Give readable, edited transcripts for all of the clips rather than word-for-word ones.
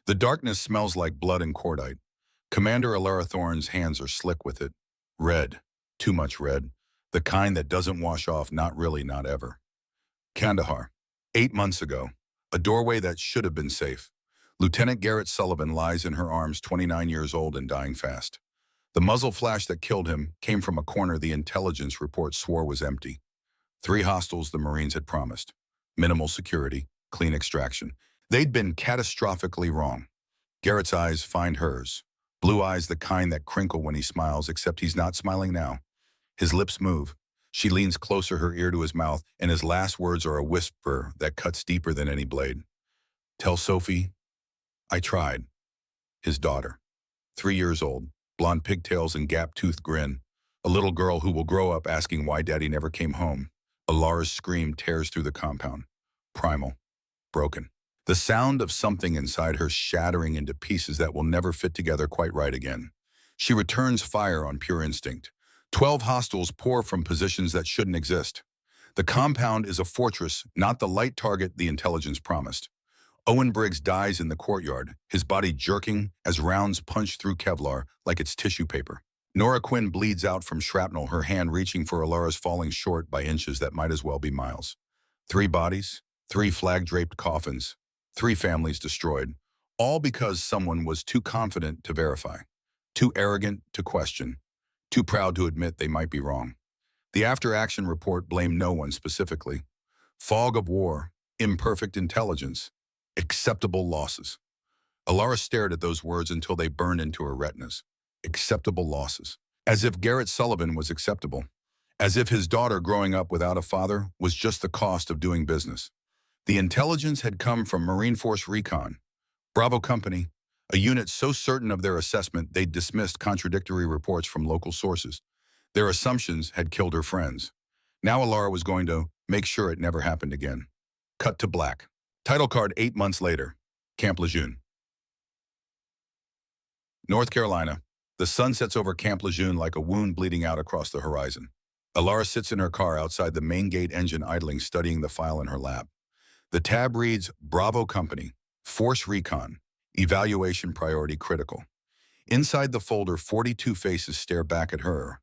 The darkness smells like blood and cordite. Commander Alara Thorne's hands are slick with it. Red. Too much red. The kind that doesn't wash off, not really, not ever. Kandahar. 8 months ago. A doorway that should have been safe. Lieutenant Garrett Sullivan lies in her arms, 29 years old and dying fast. The muzzle flash that killed him came from a corner the intelligence report swore was empty. 3 hostiles the Marines had promised. Minimal security, clean extraction. They'd been catastrophically wrong. Garrett's eyes find hers. Blue eyes, the kind that crinkle when he smiles, except he's not smiling now. His lips move. She leans closer, her ear to his mouth, and his last words are a whisper that cuts deeper than any blade. Tell Sophie, I tried. His daughter. 3 years old, blonde pigtails and gap-toothed grin. A little girl who will grow up asking why Daddy never came home. Alara's scream tears through the compound. Primal. Broken. The sound of something inside her shattering into pieces that will never fit together quite right again. She returns fire on pure instinct. 12 hostiles pour from positions that shouldn't exist. The compound is a fortress, not the light target the intelligence promised. Owen Briggs dies in the courtyard, his body jerking as rounds punch through Kevlar like it's tissue paper. Nora Quinn bleeds out from shrapnel, her hand reaching for Alara's falling short by inches that might as well be miles. 3 bodies, 3 flag-draped coffins, 3 families destroyed, all because someone was too confident to verify, too arrogant to question, too proud to admit they might be wrong. The after-action report blamed no one specifically. Fog of war, imperfect intelligence, acceptable losses. Alara stared at those words until they burned into her retinas. Acceptable losses. As if Garrett Sullivan was acceptable. As if his daughter growing up without a father was just the cost of doing business. The intelligence had come from Marine Force Recon, Bravo Company, a unit so certain of their assessment they'd dismissed contradictory reports from local sources. Their assumptions had killed her friends. Now Alara was going to make sure it never happened again. Cut to black. Title card 8 months later. Camp Lejeune. North Carolina. The sun sets over Camp Lejeune like a wound bleeding out across the horizon. Alara sits in her car outside the main gate, engine idling, studying the file in her lap. The tab reads, Bravo Company, Force Recon, Evaluation Priority Critical. Inside the folder, 42 faces stare back at her.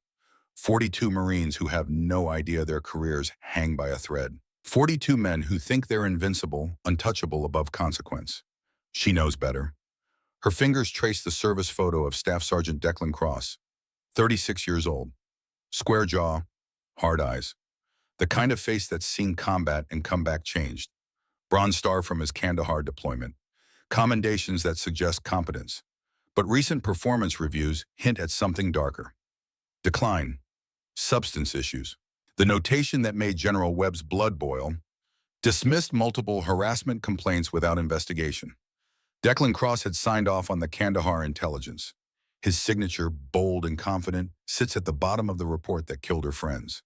42 Marines who have no idea their careers hang by a thread. 42 men who think they're invincible, untouchable, above consequence. She knows better. Her fingers trace the service photo of Staff Sergeant Declan Cross, 36 years old. Square jaw, hard eyes. The kind of face that's seen combat and come back changed. Bronze Star from his Kandahar deployment. Commendations that suggest competence. But recent performance reviews hint at something darker. Decline. Substance issues. The notation that made General Webb's blood boil. Dismissed multiple harassment complaints without investigation. Declan Cross had signed off on the Kandahar intelligence. His signature, bold and confident, sits at the bottom of the report that killed her friends.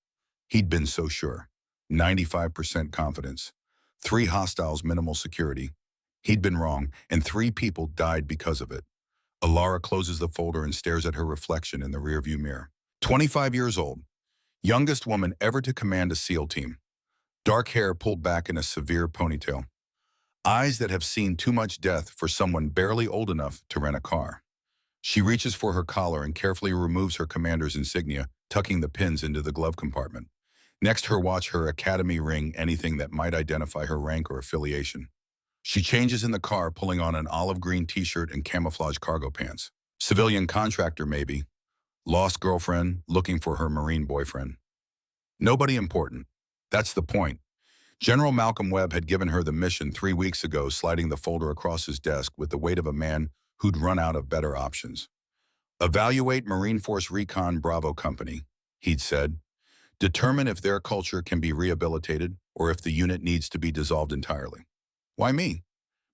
He'd been so sure. 95% confidence. 3 hostiles, minimal security. He'd been wrong, and 3 people died because of it. Alara closes the folder and stares at her reflection in the rearview mirror. 25 years old. Youngest woman ever to command a SEAL team. Dark hair pulled back in a severe ponytail. Eyes that have seen too much death for someone barely old enough to rent a car. She reaches for her collar and carefully removes her commander's insignia, tucking the pins into the glove compartment. Next, her watch, her academy ring, anything that might identify her rank or affiliation. She changes in the car, pulling on an olive green t-shirt and camouflage cargo pants. Civilian contractor, maybe. Lost girlfriend, looking for her Marine boyfriend. Nobody important. That's the point. General Malcolm Webb had given her the mission 3 weeks ago, sliding the folder across his desk with the weight of a man who'd run out of better options. Evaluate Marine Force Recon Bravo Company, he'd said. Determine if their culture can be rehabilitated or if the unit needs to be dissolved entirely. Why me?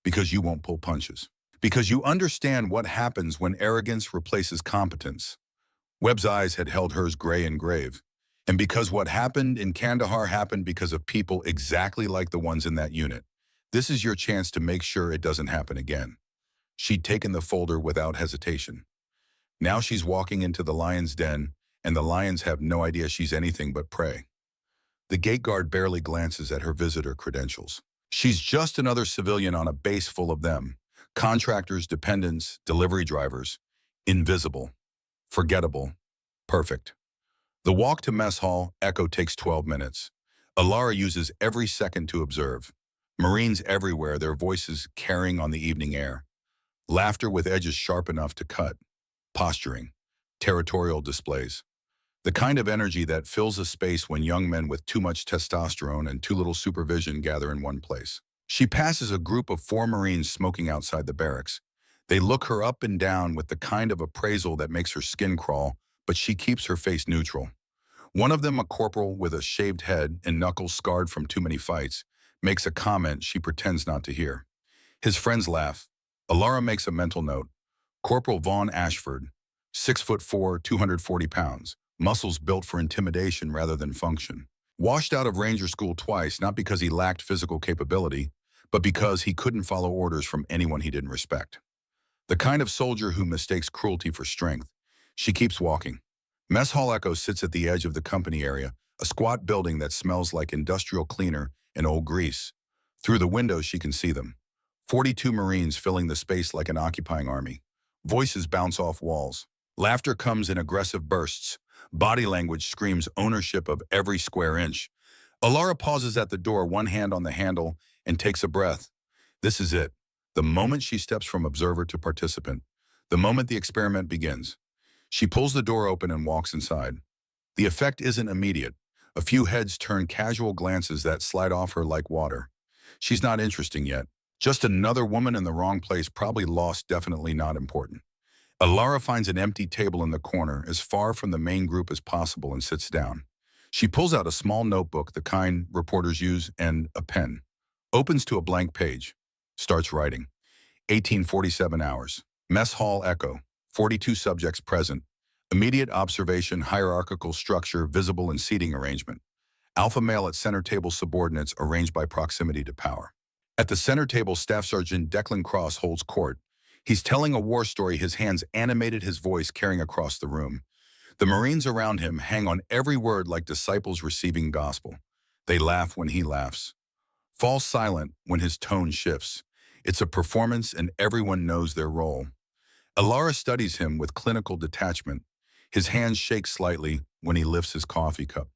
Because you won't pull punches. Because you understand what happens when arrogance replaces competence. Webb's eyes had held hers gray and grave. And because what happened in Kandahar happened because of people exactly like the ones in that unit. This is your chance to make sure it doesn't happen again. She'd taken the folder without hesitation. Now she's walking into the lion's den, and the lions have no idea she's anything but prey. The gate guard barely glances at her visitor credentials. She's just another civilian on a base full of them. Contractors, dependents, delivery drivers. Invisible. Forgettable. Perfect. The walk to mess hall, Echo, takes 12 minutes. Alara uses every second to observe. Marines everywhere, their voices carrying on the evening air. Laughter with edges sharp enough to cut. Posturing. Territorial displays. The kind of energy that fills a space when young men with too much testosterone and too little supervision gather in one place. She passes a group of 4 Marines smoking outside the barracks. They look her up and down with the kind of appraisal that makes her skin crawl, but she keeps her face neutral. One of them, a corporal with a shaved head and knuckles scarred from too many fights, makes a comment she pretends not to hear. His friends laugh. Alara makes a mental note. Corporal Vaughn Ashford, 6'4", 240 pounds, muscles built for intimidation rather than function. Washed out of Ranger School twice, not because he lacked physical capability, but because he couldn't follow orders from anyone he didn't respect. The kind of soldier who mistakes cruelty for strength. She keeps walking. Mess Hall Echo sits at the edge of the company area, a squat building that smells like industrial cleaner and old grease. Through the window, she can see them. 42 Marines filling the space like an occupying army. Voices bounce off walls. Laughter comes in aggressive bursts. Body language screams ownership of every square inch. Alara pauses at the door, one hand on the handle, and takes a breath. This is it. The moment she steps from observer to participant. The moment the experiment begins. She pulls the door open and walks inside. The effect isn't immediate. A few heads turn casual glances that slide off her like water. She's not interesting yet. Just another woman in the wrong place, probably lost, definitely not important. Alara finds an empty table in the corner, as far from the main group as possible, and sits down. She pulls out a small notebook, the kind reporters use, and a pen. Opens to a blank page. Starts writing. 1847 hours. Mess Hall Echo. 42 subjects present. Immediate observation, hierarchical structure visible in seating arrangement. Alpha male at center table, subordinates arranged by proximity to power. At the center table, Staff Sergeant Declan Cross holds court. He's telling a war story, his hands animated, his voice carrying across the room. The Marines around him hang on every word like disciples receiving gospel. They laugh when he laughs. Fall silent when his tone shifts. It's a performance and everyone knows their role. Alara studies him with clinical detachment. His hands shake slightly when he lifts his coffee cup.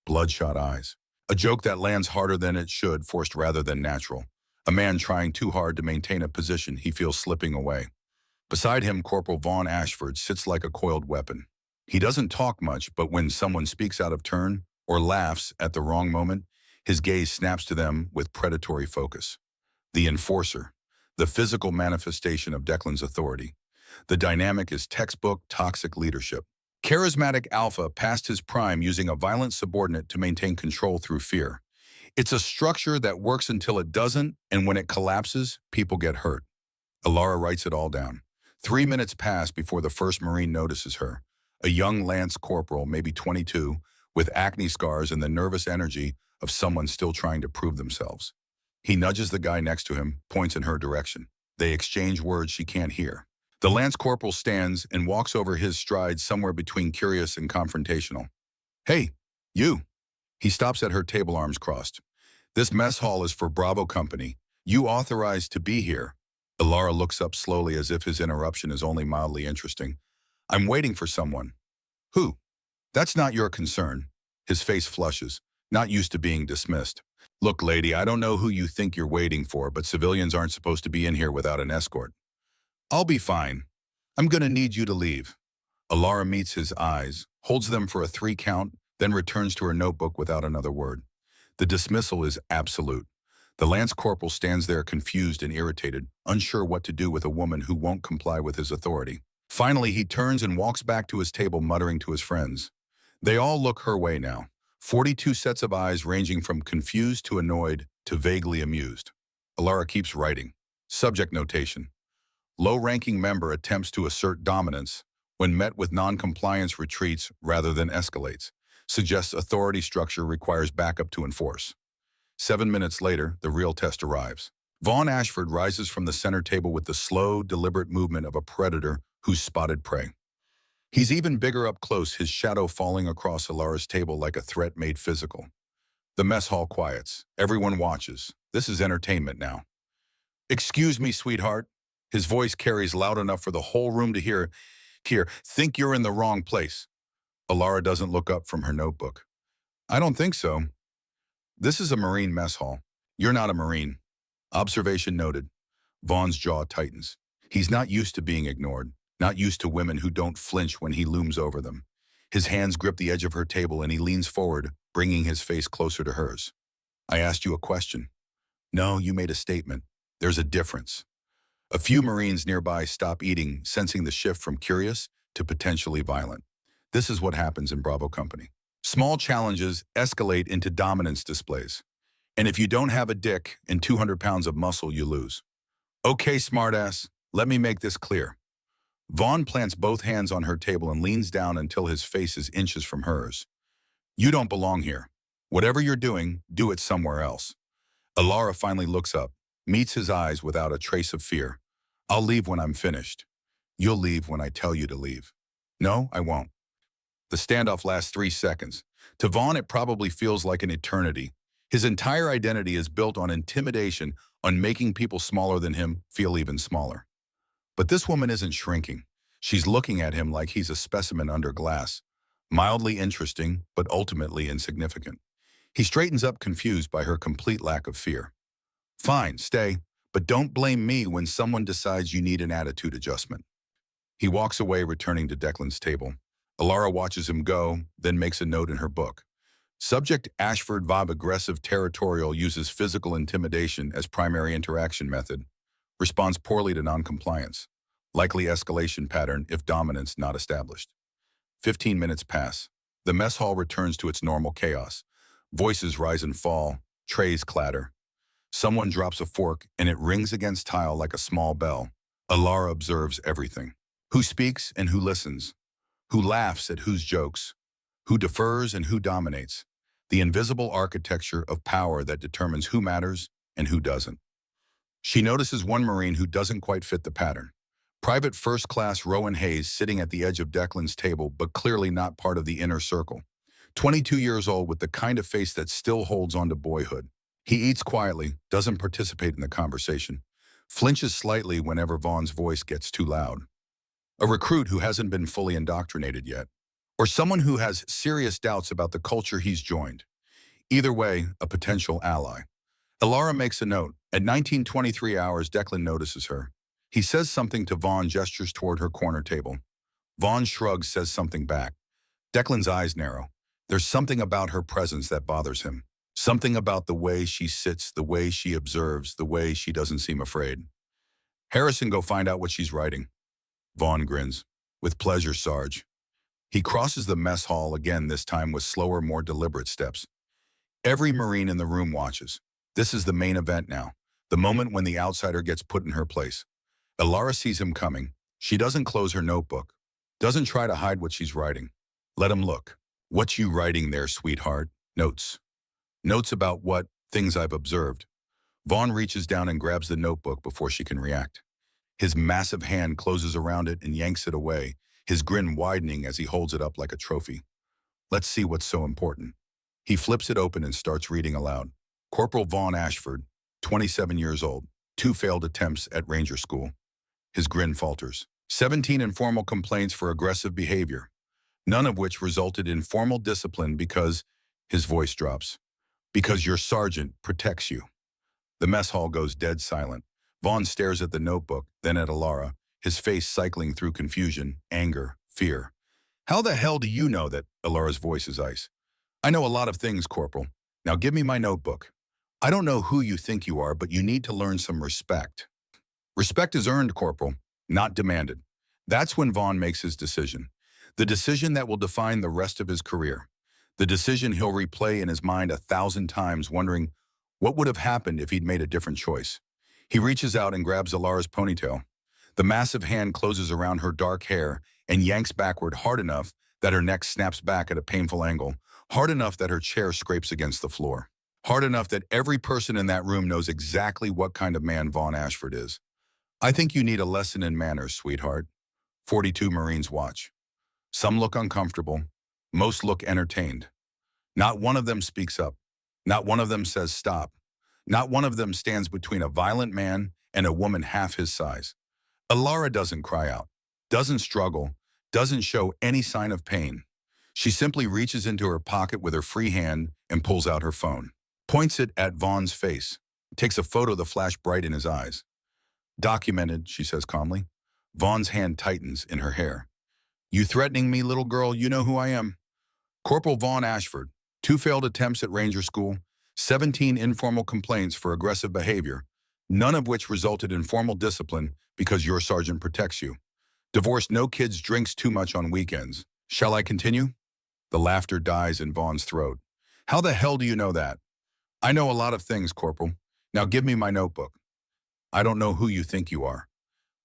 Bloodshot eyes. A joke that lands harder than it should, forced rather than natural. A man trying too hard to maintain a position he feels slipping away. Beside him, Corporal Vaughn Ashford sits like a coiled weapon. He doesn't talk much, but when someone speaks out of turn or laughs at the wrong moment, his gaze snaps to them with predatory focus. The enforcer, the physical manifestation of Declan's authority. The dynamic is textbook toxic leadership. Charismatic alpha past his prime, using a violent subordinate to maintain control through fear. It's a structure that works until it doesn't, and when it collapses, people get hurt. Alara writes it all down. 3 minutes pass before the first Marine notices her. A young lance corporal, maybe 22, with acne scars and the nervous energy of someone still trying to prove themselves. He nudges the guy next to him, points in her direction. They exchange words she can't hear. The lance corporal stands and walks over his stride, somewhere between curious and confrontational. Hey, you. He stops at her table, arms crossed. This mess hall is for Bravo Company. You authorized to be here. Alara looks up slowly, as if his interruption is only mildly interesting. I'm waiting for someone. Who? That's not your concern. His face flushes, not used to being dismissed. Look, lady, I don't know who you think you're waiting for, but civilians aren't supposed to be in here without an escort. I'll be fine. I'm gonna need you to leave. Alara meets his eyes, holds them for a 3 count, then returns to her notebook without another word. The dismissal is absolute. The lance corporal stands there, confused and irritated, unsure what to do with a woman who won't comply with his authority. Finally, he turns and walks back to his table, muttering to his friends. They all look her way now. 42 sets of eyes, ranging from confused to annoyed to vaguely amused. Alara keeps writing. Subject notation. Low-ranking member attempts to assert dominance. When met with non-compliance, retreats rather than escalates. Suggests authority structure requires backup to enforce. 7 minutes later, the real test arrives. Vaughn Ashford rises from the center table with the slow, deliberate movement of a predator who's spotted prey. He's even bigger up close, his shadow falling across Alara's table like a threat made physical. The mess hall quiets. Everyone watches. This is entertainment now. Excuse me, sweetheart. His voice carries loud enough for the whole room to hear. Here, think you're in the wrong place. Alara doesn't look up from her notebook. I don't think so. This is a Marine mess hall. You're not a Marine. Observation noted. Vaughn's jaw tightens. He's not used to being ignored, not used to women who don't flinch when he looms over them. His hands grip the edge of her table and he leans forward, bringing his face closer to hers. I asked you a question. No, you made a statement. There's a difference. A few Marines nearby stop eating, sensing the shift from curious to potentially violent. This is what happens in Bravo Company. Small challenges escalate into dominance displays. And if you don't have a dick and 200 pounds of muscle, you lose. Okay, smartass, let me make this clear. Vaughn plants both hands on her table and leans down until his face is inches from hers. You don't belong here. Whatever you're doing, do it somewhere else. Alara finally looks up, meets his eyes without a trace of fear. I'll leave when I'm finished. You'll leave when I tell you to leave. No, I won't. The standoff lasts 3 seconds. To Vaughn, it probably feels like an eternity. His entire identity is built on intimidation, on making people smaller than him feel even smaller. But this woman isn't shrinking. She's looking at him like he's a specimen under glass, mildly interesting, but ultimately insignificant. He straightens up, confused by her complete lack of fear. Fine, stay, but don't blame me when someone decides you need an attitude adjustment. He walks away, returning to Declan's table. Alara watches him go, then makes a note in her book. Subject Ashford Vibe aggressive territorial, uses physical intimidation as primary interaction method. Responds poorly to noncompliance. Likely escalation pattern if dominance not established. 15 minutes pass. The mess hall returns to its normal chaos. Voices rise and fall. Trays clatter. Someone drops a fork and it rings against tile like a small bell. Alara observes everything. Who speaks and who listens. Who laughs at whose jokes. Who defers and who dominates. The invisible architecture of power that determines who matters and who doesn't. She notices one Marine who doesn't quite fit the pattern. Private First Class Rowan Hayes, sitting at the edge of Declan's table, but clearly not part of the inner circle. 22 years old with the kind of face that still holds on to boyhood. He eats quietly, doesn't participate in the conversation, flinches slightly whenever Vaughn's voice gets too loud. A recruit who hasn't been fully indoctrinated yet. Or someone who has serious doubts about the culture he's joined. Either way, a potential ally. Alara makes a note. At 19:23 hours, Declan notices her. He says something to Vaughn, gestures toward her corner table. Vaughn shrugs, says something back. Declan's eyes narrow. There's something about her presence that bothers him. Something about the way she sits, the way she observes, the way she doesn't seem afraid. Harrison, go find out what she's writing. Vaughn grins. With pleasure, Sarge. He crosses the mess hall again, this time with slower, more deliberate steps. Every Marine in the room watches. This is the main event now, the moment when the outsider gets put in her place. Alara sees him coming. She doesn't close her notebook, doesn't try to hide what she's writing. Let him look. What you writing there, sweetheart? Notes. Notes about what? Things I've observed. Vaughn reaches down and grabs the notebook before she can react. His massive hand closes around it and yanks it away, his grin widening as he holds it up like a trophy. Let's see what's so important. He flips it open and starts reading aloud. Corporal Vaughn Ashford, 27 years old, 2 failed attempts at Ranger School. His grin falters. 17 informal complaints for aggressive behavior, none of which resulted in formal discipline because, his voice drops, because your sergeant protects you. The mess hall goes dead silent. Vaughn stares at the notebook, then at Alara, his face cycling through confusion, anger, fear. How the hell do you know that? Alara's voice is ice. I know a lot of things, Corporal. Now give me my notebook. I don't know who you think you are, but you need to learn some respect. Respect is earned, Corporal, not demanded. That's when Vaughn makes his decision. The decision that will define the rest of his career. The decision he'll replay in his mind 1,000 times, wondering what would have happened if he'd made a different choice. He reaches out and grabs Alara's ponytail. The massive hand closes around her dark hair and yanks backward hard enough that her neck snaps back at a painful angle, hard enough that her chair scrapes against the floor, hard enough that every person in that room knows exactly what kind of man Vaughn Ashford is. I think you need a lesson in manners, sweetheart. 42 Marines watch. Some look uncomfortable. Most look entertained. Not one of them speaks up. Not one of them says stop. Not one of them stands between a violent man and a woman half his size. Alara doesn't cry out, doesn't struggle, doesn't show any sign of pain. She simply reaches into her pocket with her free hand and pulls out her phone, points it at Vaughn's face, takes a photo of the flash bright in his eyes. Documented, she says calmly. Vaughn's hand tightens in her hair. You threatening me, little girl? You know who I am. Corporal Vaughn Ashford, 2 failed attempts at Ranger School, 17 informal complaints for aggressive behavior, none of which resulted in formal discipline because your sergeant protects you. Divorced no kids drinks too much on weekends. Shall I continue? The laughter dies in Vaughn's throat. How the hell do you know that? I know a lot of things, Corporal. Now give me my notebook. I don't know who you think you are.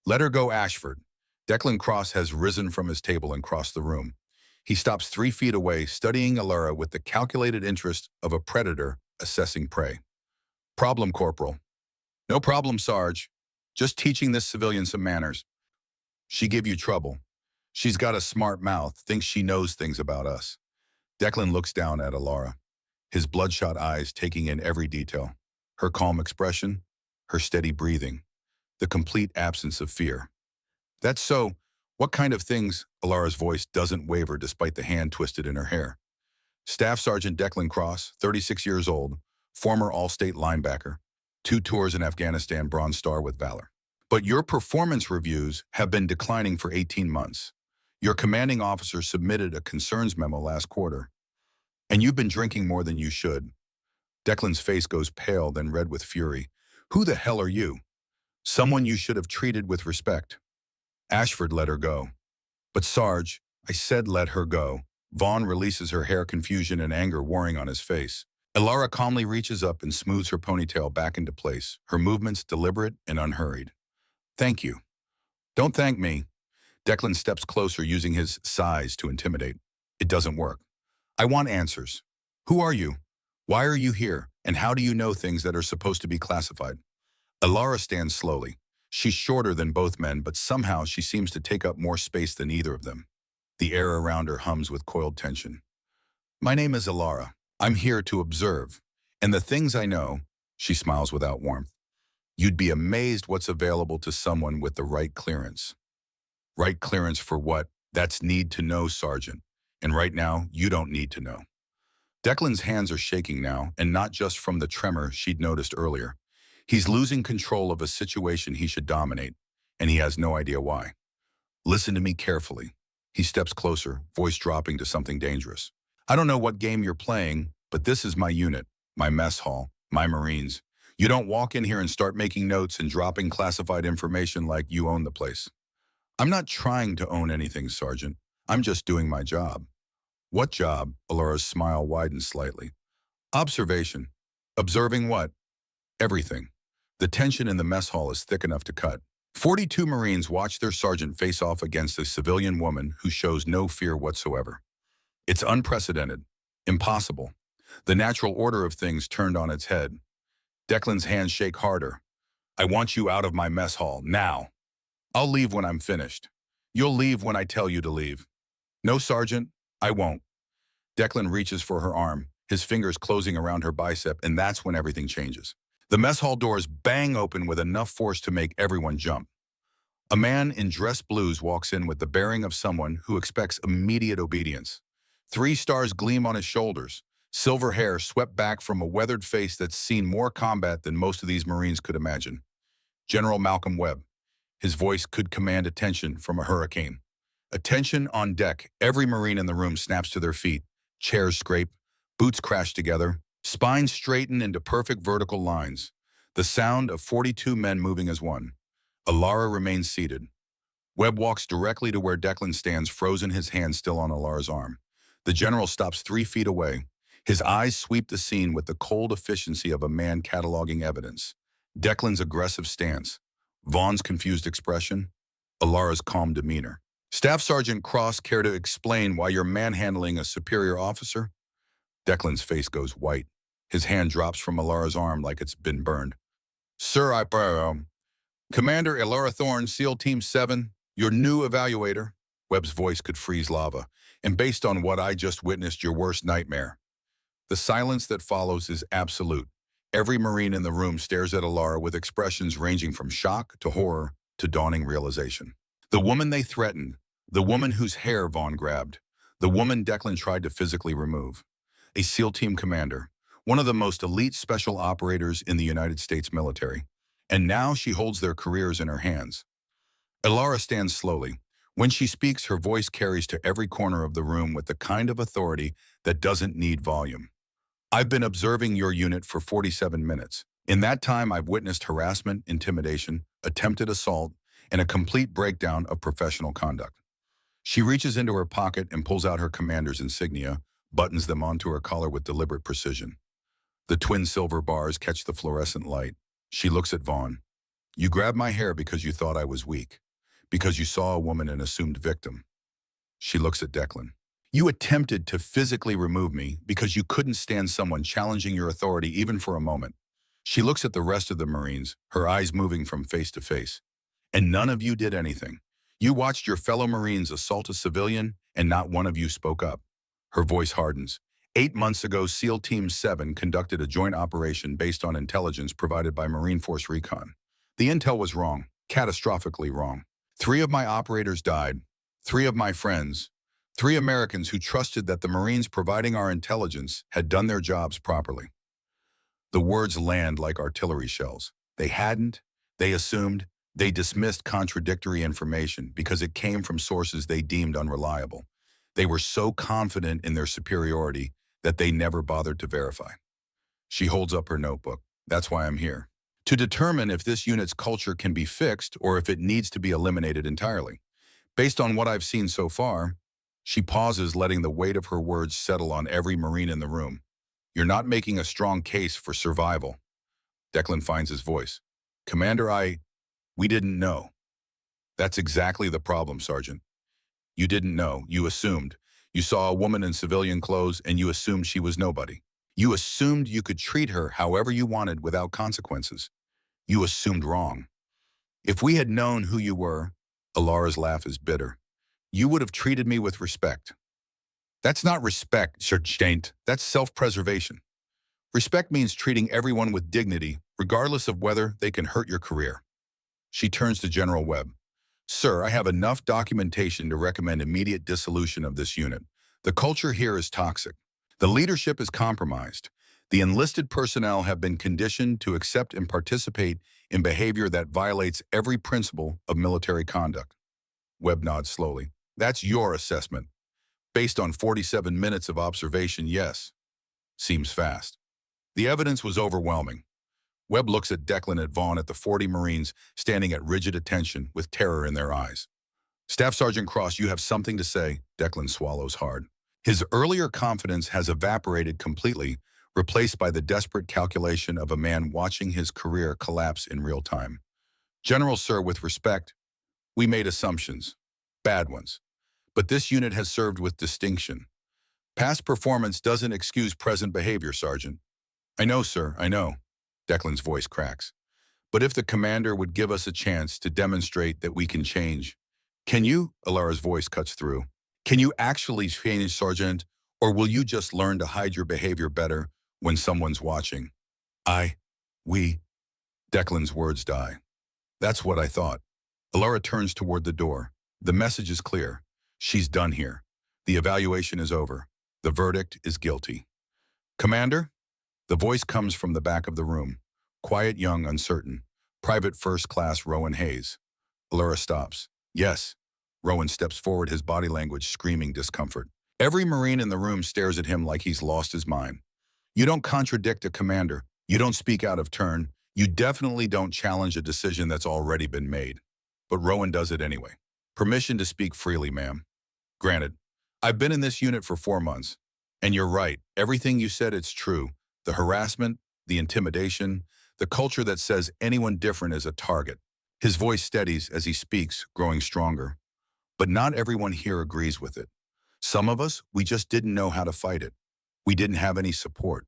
Let her go, Ashford. Declan Cross has risen from his table and crossed the room. He stops 3 feet away, studying Alara with the calculated interest of a predator assessing prey. Problem, Corporal. No problem, Sarge. Just teaching this civilian some manners. She give you trouble. She's got a smart mouth, thinks she knows things about us. Declan looks down at Alara, his bloodshot eyes taking in every detail. Her calm expression, her steady breathing, the complete absence of fear. That's so. What kind of things? Alara's voice doesn't waver despite the hand twisted in her hair. Staff Sergeant Declan Cross, 36 years old, former All-State linebacker, 2 tours in Afghanistan, Bronze Star with Valor. But your performance reviews have been declining for 18 months. Your commanding officer submitted a concerns memo last quarter, and you've been drinking more than you should. Declan's face goes pale, then red with fury. Who the hell are you? Someone you should have treated with respect. Ashford let her go. But Sarge, I said let her go. Vaughn releases her hair, confusion and anger warring on his face. Alara calmly reaches up and smooths her ponytail back into place, her movements deliberate and unhurried. Thank you. Don't thank me. Declan steps closer, using his size to intimidate. It doesn't work. I want answers. Who are you? Why are you here? And how do you know things that are supposed to be classified? Alara stands slowly. She's shorter than both men, but somehow she seems to take up more space than either of them. The air around her hums with coiled tension. My name is Alara. I'm here to observe. And the things I know, she smiles without warmth. You'd be amazed what's available to someone with the right clearance. Right clearance for what? That's need to know, Sergeant. And right now, you don't need to know. Declan's hands are shaking now, and not just from the tremor she'd noticed earlier. He's losing control of a situation he should dominate, and he has no idea why. Listen to me carefully. He steps closer, voice dropping to something dangerous. I don't know what game you're playing, but this is my unit, my mess hall, my Marines. You don't walk in here and start making notes and dropping classified information like you own the place. I'm not trying to own anything, Sergeant. I'm just doing my job. What job? Alara's smile widens slightly. Observation. Observing what? Everything. The tension in the mess hall is thick enough to cut. 42 Marines watch their sergeant face off against a civilian woman who shows no fear whatsoever. It's unprecedented. Impossible. The natural order of things turned on its head. Declan's hands shake harder. I want you out of my mess hall, now. I'll leave when I'm finished. You'll leave when I tell you to leave. No, Sergeant, I won't. Declan reaches for her arm, his fingers closing around her bicep, and that's when everything changes. The mess hall doors bang open with enough force to make everyone jump. A man in dress blues walks in with the bearing of someone who expects immediate obedience. 3 stars gleam on his shoulders, silver hair swept back from a weathered face that's seen more combat than most of these Marines could imagine. General Malcolm Webb. His voice could command attention from a hurricane. Attention on deck. Every Marine in the room snaps to their feet. Chairs scrape, boots crash together, spines straighten into perfect vertical lines. The sound of 42 men moving as one. Alara remains seated. Webb walks directly to where Declan stands, frozen, his hand still on Alara's arm. The general stops 3 feet away. His eyes sweep the scene with the cold efficiency of a man cataloging evidence. Declan's aggressive stance, Vaughn's confused expression, Alara's calm demeanor. Staff Sergeant Cross, care to explain why you're manhandling a superior officer? Declan's face goes white. His hand drops from Alara's arm like it's been burned. Sir, Commander Alara Thorne, SEAL Team 7, your new evaluator. Webb's voice could freeze lava. And based on what I just witnessed, your worst nightmare. The silence that follows is absolute. Every Marine in the room stares at Alara with expressions ranging from shock to horror to dawning realization. The woman they threatened, the woman whose hair Vaughn grabbed, the woman Declan tried to physically remove. A SEAL team commander, one of the most elite special operators in the United States military. And now she holds their careers in her hands. Elara stands slowly. When she speaks, her voice carries to every corner of the room with the kind of authority that doesn't need volume. I've been observing your unit for 47 minutes. In that time, I've witnessed harassment, intimidation, attempted assault, and a complete breakdown of professional conduct. She reaches into her pocket and pulls out her commander's insignia, buttons them onto her collar with deliberate precision. The twin silver bars catch the fluorescent light. She looks at Vaughn. You grabbed my hair because you thought I was weak, because you saw a woman and assumed victim. She looks at Declan. You attempted to physically remove me because you couldn't stand someone challenging your authority even for a moment. She looks at the rest of the Marines, her eyes moving from face to face. And none of you did anything. You watched your fellow Marines assault a civilian, and not one of you spoke up. Her voice hardens. 8 months ago, SEAL Team 7 conducted a joint operation based on intelligence provided by Marine Force Recon. The intel was wrong, catastrophically wrong. 3 of my operators died, 3 of my friends, 3 Americans who trusted that the Marines providing our intelligence had done their jobs properly. The words land like artillery shells. They hadn't, they assumed, they dismissed contradictory information because it came from sources they deemed unreliable. They were so confident in their superiority that they never bothered to verify. She holds up her notebook. That's why I'm here. To determine if this unit's culture can be fixed or if it needs to be eliminated entirely. Based on what I've seen so far, she pauses, letting the weight of her words settle on every Marine in the room. You're not making a strong case for survival. Declan finds his voice. Commander, we didn't know. That's exactly the problem, Sergeant. You didn't know. You assumed. You saw a woman in civilian clothes and you assumed she was nobody. You assumed you could treat her however you wanted without consequences. You assumed wrong. If we had known who you were, Elara's laugh is bitter, you would have treated me with respect. That's not respect, Sergeant. That's self-preservation. Respect means treating everyone with dignity, regardless of whether they can hurt your career. She turns to General Webb. Sir, I have enough documentation to recommend immediate dissolution of this unit. The culture here is toxic. The leadership is compromised. The enlisted personnel have been conditioned to accept and participate in behavior that violates every principle of military conduct. Webb nods slowly. That's your assessment. Based on 47 minutes of observation, yes. Seems fast. The evidence was overwhelming. Webb looks at Declan and Vaughn at the 40 Marines standing at rigid attention with terror in their eyes. Staff Sergeant Cross, you have something to say. Declan swallows hard. His earlier confidence has evaporated completely, replaced by the desperate calculation of a man watching his career collapse in real time. General, sir, with respect, we made assumptions. Bad ones. But this unit has served with distinction. Past performance doesn't excuse present behavior, Sergeant. I know, sir, I know. Declan's voice cracks. But if the commander would give us a chance to demonstrate that we can change. Can you? Elara's voice cuts through. Can you actually change, Sergeant? Or will you just learn to hide your behavior better when someone's watching? We. Declan's words die. That's what I thought. Elara turns toward the door. The message is clear. She's done here. The evaluation is over. The verdict is guilty. Commander? The voice comes from the back of the room. Quiet, young, uncertain. Private First Class Rowan Hayes. Elara stops. Yes. Rowan steps forward, his body language screaming discomfort. Every Marine in the room stares at him like he's lost his mind. You don't contradict a commander. You don't speak out of turn. You definitely don't challenge a decision that's already been made. But Rowan does it anyway. Permission to speak freely, ma'am. Granted. I've been in this unit for 4 months. And you're right. Everything you said, it's true. The harassment, the intimidation, the culture that says anyone different is a target. His voice steadies as he speaks, growing stronger. But not everyone here agrees with it. Some of us, we just didn't know how to fight it. We didn't have any support.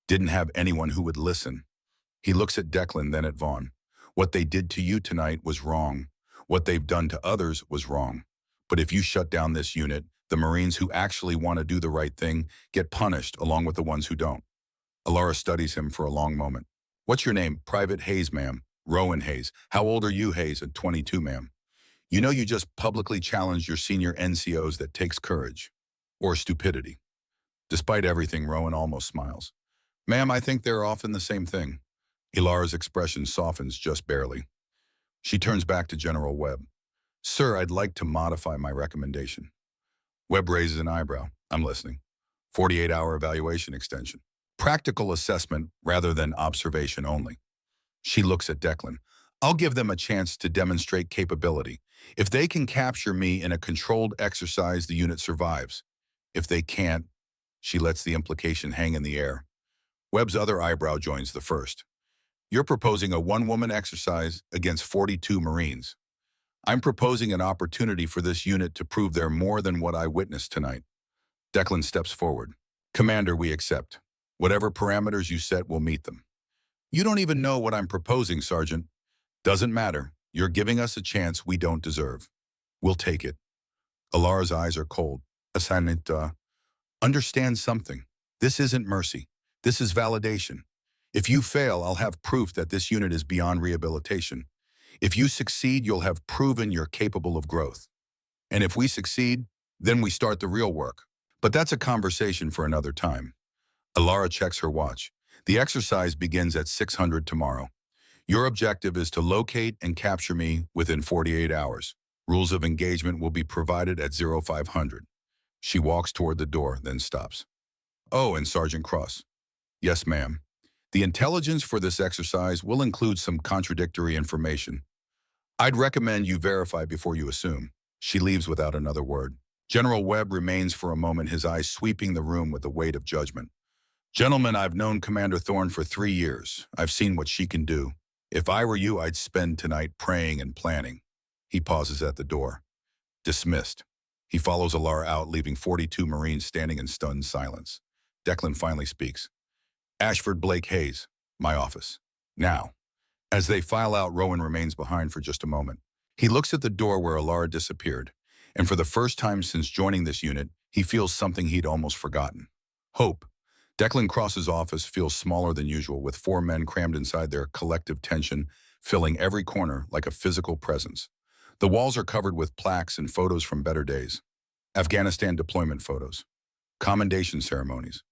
Didn't have anyone who would listen. He looks at Declan, then at Vaughn. What they did to you tonight was wrong. What they've done to others was wrong. But if you shut down this unit, the Marines who actually want to do the right thing get punished along with the ones who don't. Elara studies him for a long moment. What's your name? Private Hayes, ma'am. Rowan Hayes. How old are you, Hayes? At 22, ma'am. You know you just publicly challenged your senior NCOs. That takes courage. Or stupidity. Despite everything, Rowan almost smiles. Ma'am, I think they're often the same thing. Ilara's expression softens just barely. She turns back to General Webb. Sir, I'd like to modify my recommendation. Webb raises an eyebrow. I'm listening. 48-hour evaluation extension. Practical assessment rather than observation only. She looks at Declan. I'll give them a chance to demonstrate capability. If they can capture me in a controlled exercise, the unit survives. If they can't, she lets the implication hang in the air. Webb's other eyebrow joins the first. You're proposing a one-woman exercise against 42 Marines. I'm proposing an opportunity for this unit to prove they're more than what I witnessed tonight. Declan steps forward. Commander, we accept. Whatever parameters you set, we'll meet them. You don't even know what I'm proposing, Sergeant. Doesn't matter. You're giving us a chance we don't deserve. We'll take it. Ilara's eyes are cold. Assignment, understand something. This isn't mercy. This is validation. If you fail, I'll have proof that this unit is beyond rehabilitation. If you succeed, you'll have proven you're capable of growth. And if we succeed, then we start the real work. But that's a conversation for another time. Ilara checks her watch. The exercise begins at 600 tomorrow. Your objective is to locate and capture me within 48 hours. Rules of engagement will be provided at 0500. She walks toward the door, then stops. Oh, and Sergeant Cross. Yes, ma'am. The intelligence for this exercise will include some contradictory information. I'd recommend you verify before you assume. She leaves without another word. General Webb remains for a moment, his eyes sweeping the room with the weight of judgment. Gentlemen, I've known Commander Thorne for 3 years. I've seen what she can do. If I were you, I'd spend tonight praying and planning. He pauses at the door. Dismissed. He follows Ilara out, leaving 42 Marines standing in stunned silence. Declan finally speaks. Ashford Blake Hayes, my office. Now. As they file out, Rowan remains behind for just a moment. He looks at the door where Ilara disappeared, and for the first time since joining this unit, he feels something he'd almost forgotten. Hope. Declan Cross's office feels smaller than usual, with 4 men crammed inside, their collective tension filling every corner like a physical presence. The walls are covered with plaques and photos from better days. Afghanistan deployment photos. Commendation ceremonies.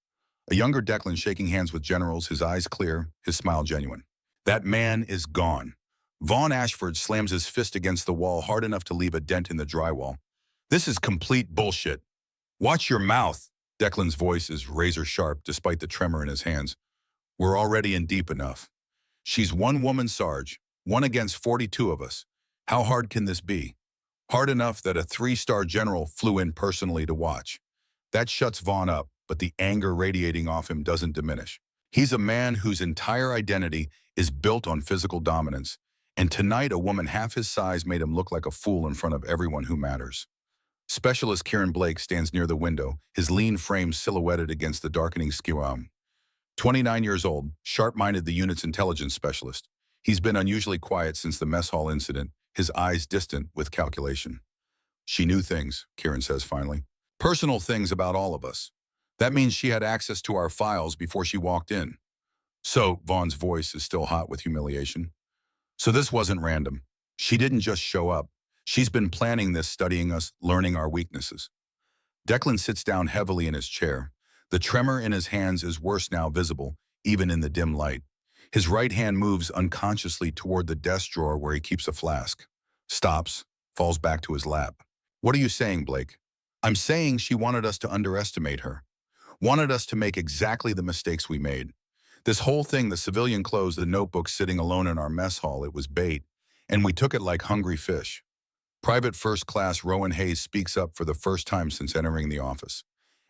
A younger Declan shaking hands with generals, his eyes clear, his smile genuine. That man is gone. Vaughn Ashford slams his fist against the wall hard enough to leave a dent in the drywall. This is complete bullshit. Watch your mouth. Declan's voice is razor sharp despite the tremor in his hands. We're already in deep enough. She's one woman, Sarge, one against 42 of us. How hard can this be? Hard enough that a 3-star general flew in personally to watch. That shuts Vaughn up, but the anger radiating off him doesn't diminish. He's a man whose entire identity is built on physical dominance, and tonight a woman half his size made him look like a fool in front of everyone who matters. Specialist Kieran Blake stands near the window, his lean frame silhouetted against the darkening skyline. 29 years old, sharp-minded, the unit's intelligence specialist. He's been unusually quiet since the mess hall incident, his eyes distant with calculation. She knew things, Kieran says finally. Personal things about all of us. That means she had access to our files before she walked in. So, Vaughn's voice is still hot with humiliation. So this wasn't random. She didn't just show up. She's been planning this, studying us, learning our weaknesses. Declan sits down heavily in his chair. The tremor in his hands is worse now, visible, even in the dim light. His right hand moves unconsciously toward the desk drawer where he keeps a flask. Stops, falls back to his lap. What are you saying, Blake? I'm saying she wanted us to underestimate her. Wanted us to make exactly the mistakes we made. This whole thing, the civilian clothes, the notebook sitting alone in our mess hall, it was bait. And we took it like hungry fish. Private First Class Rowan Hayes speaks up for the first time since entering the office.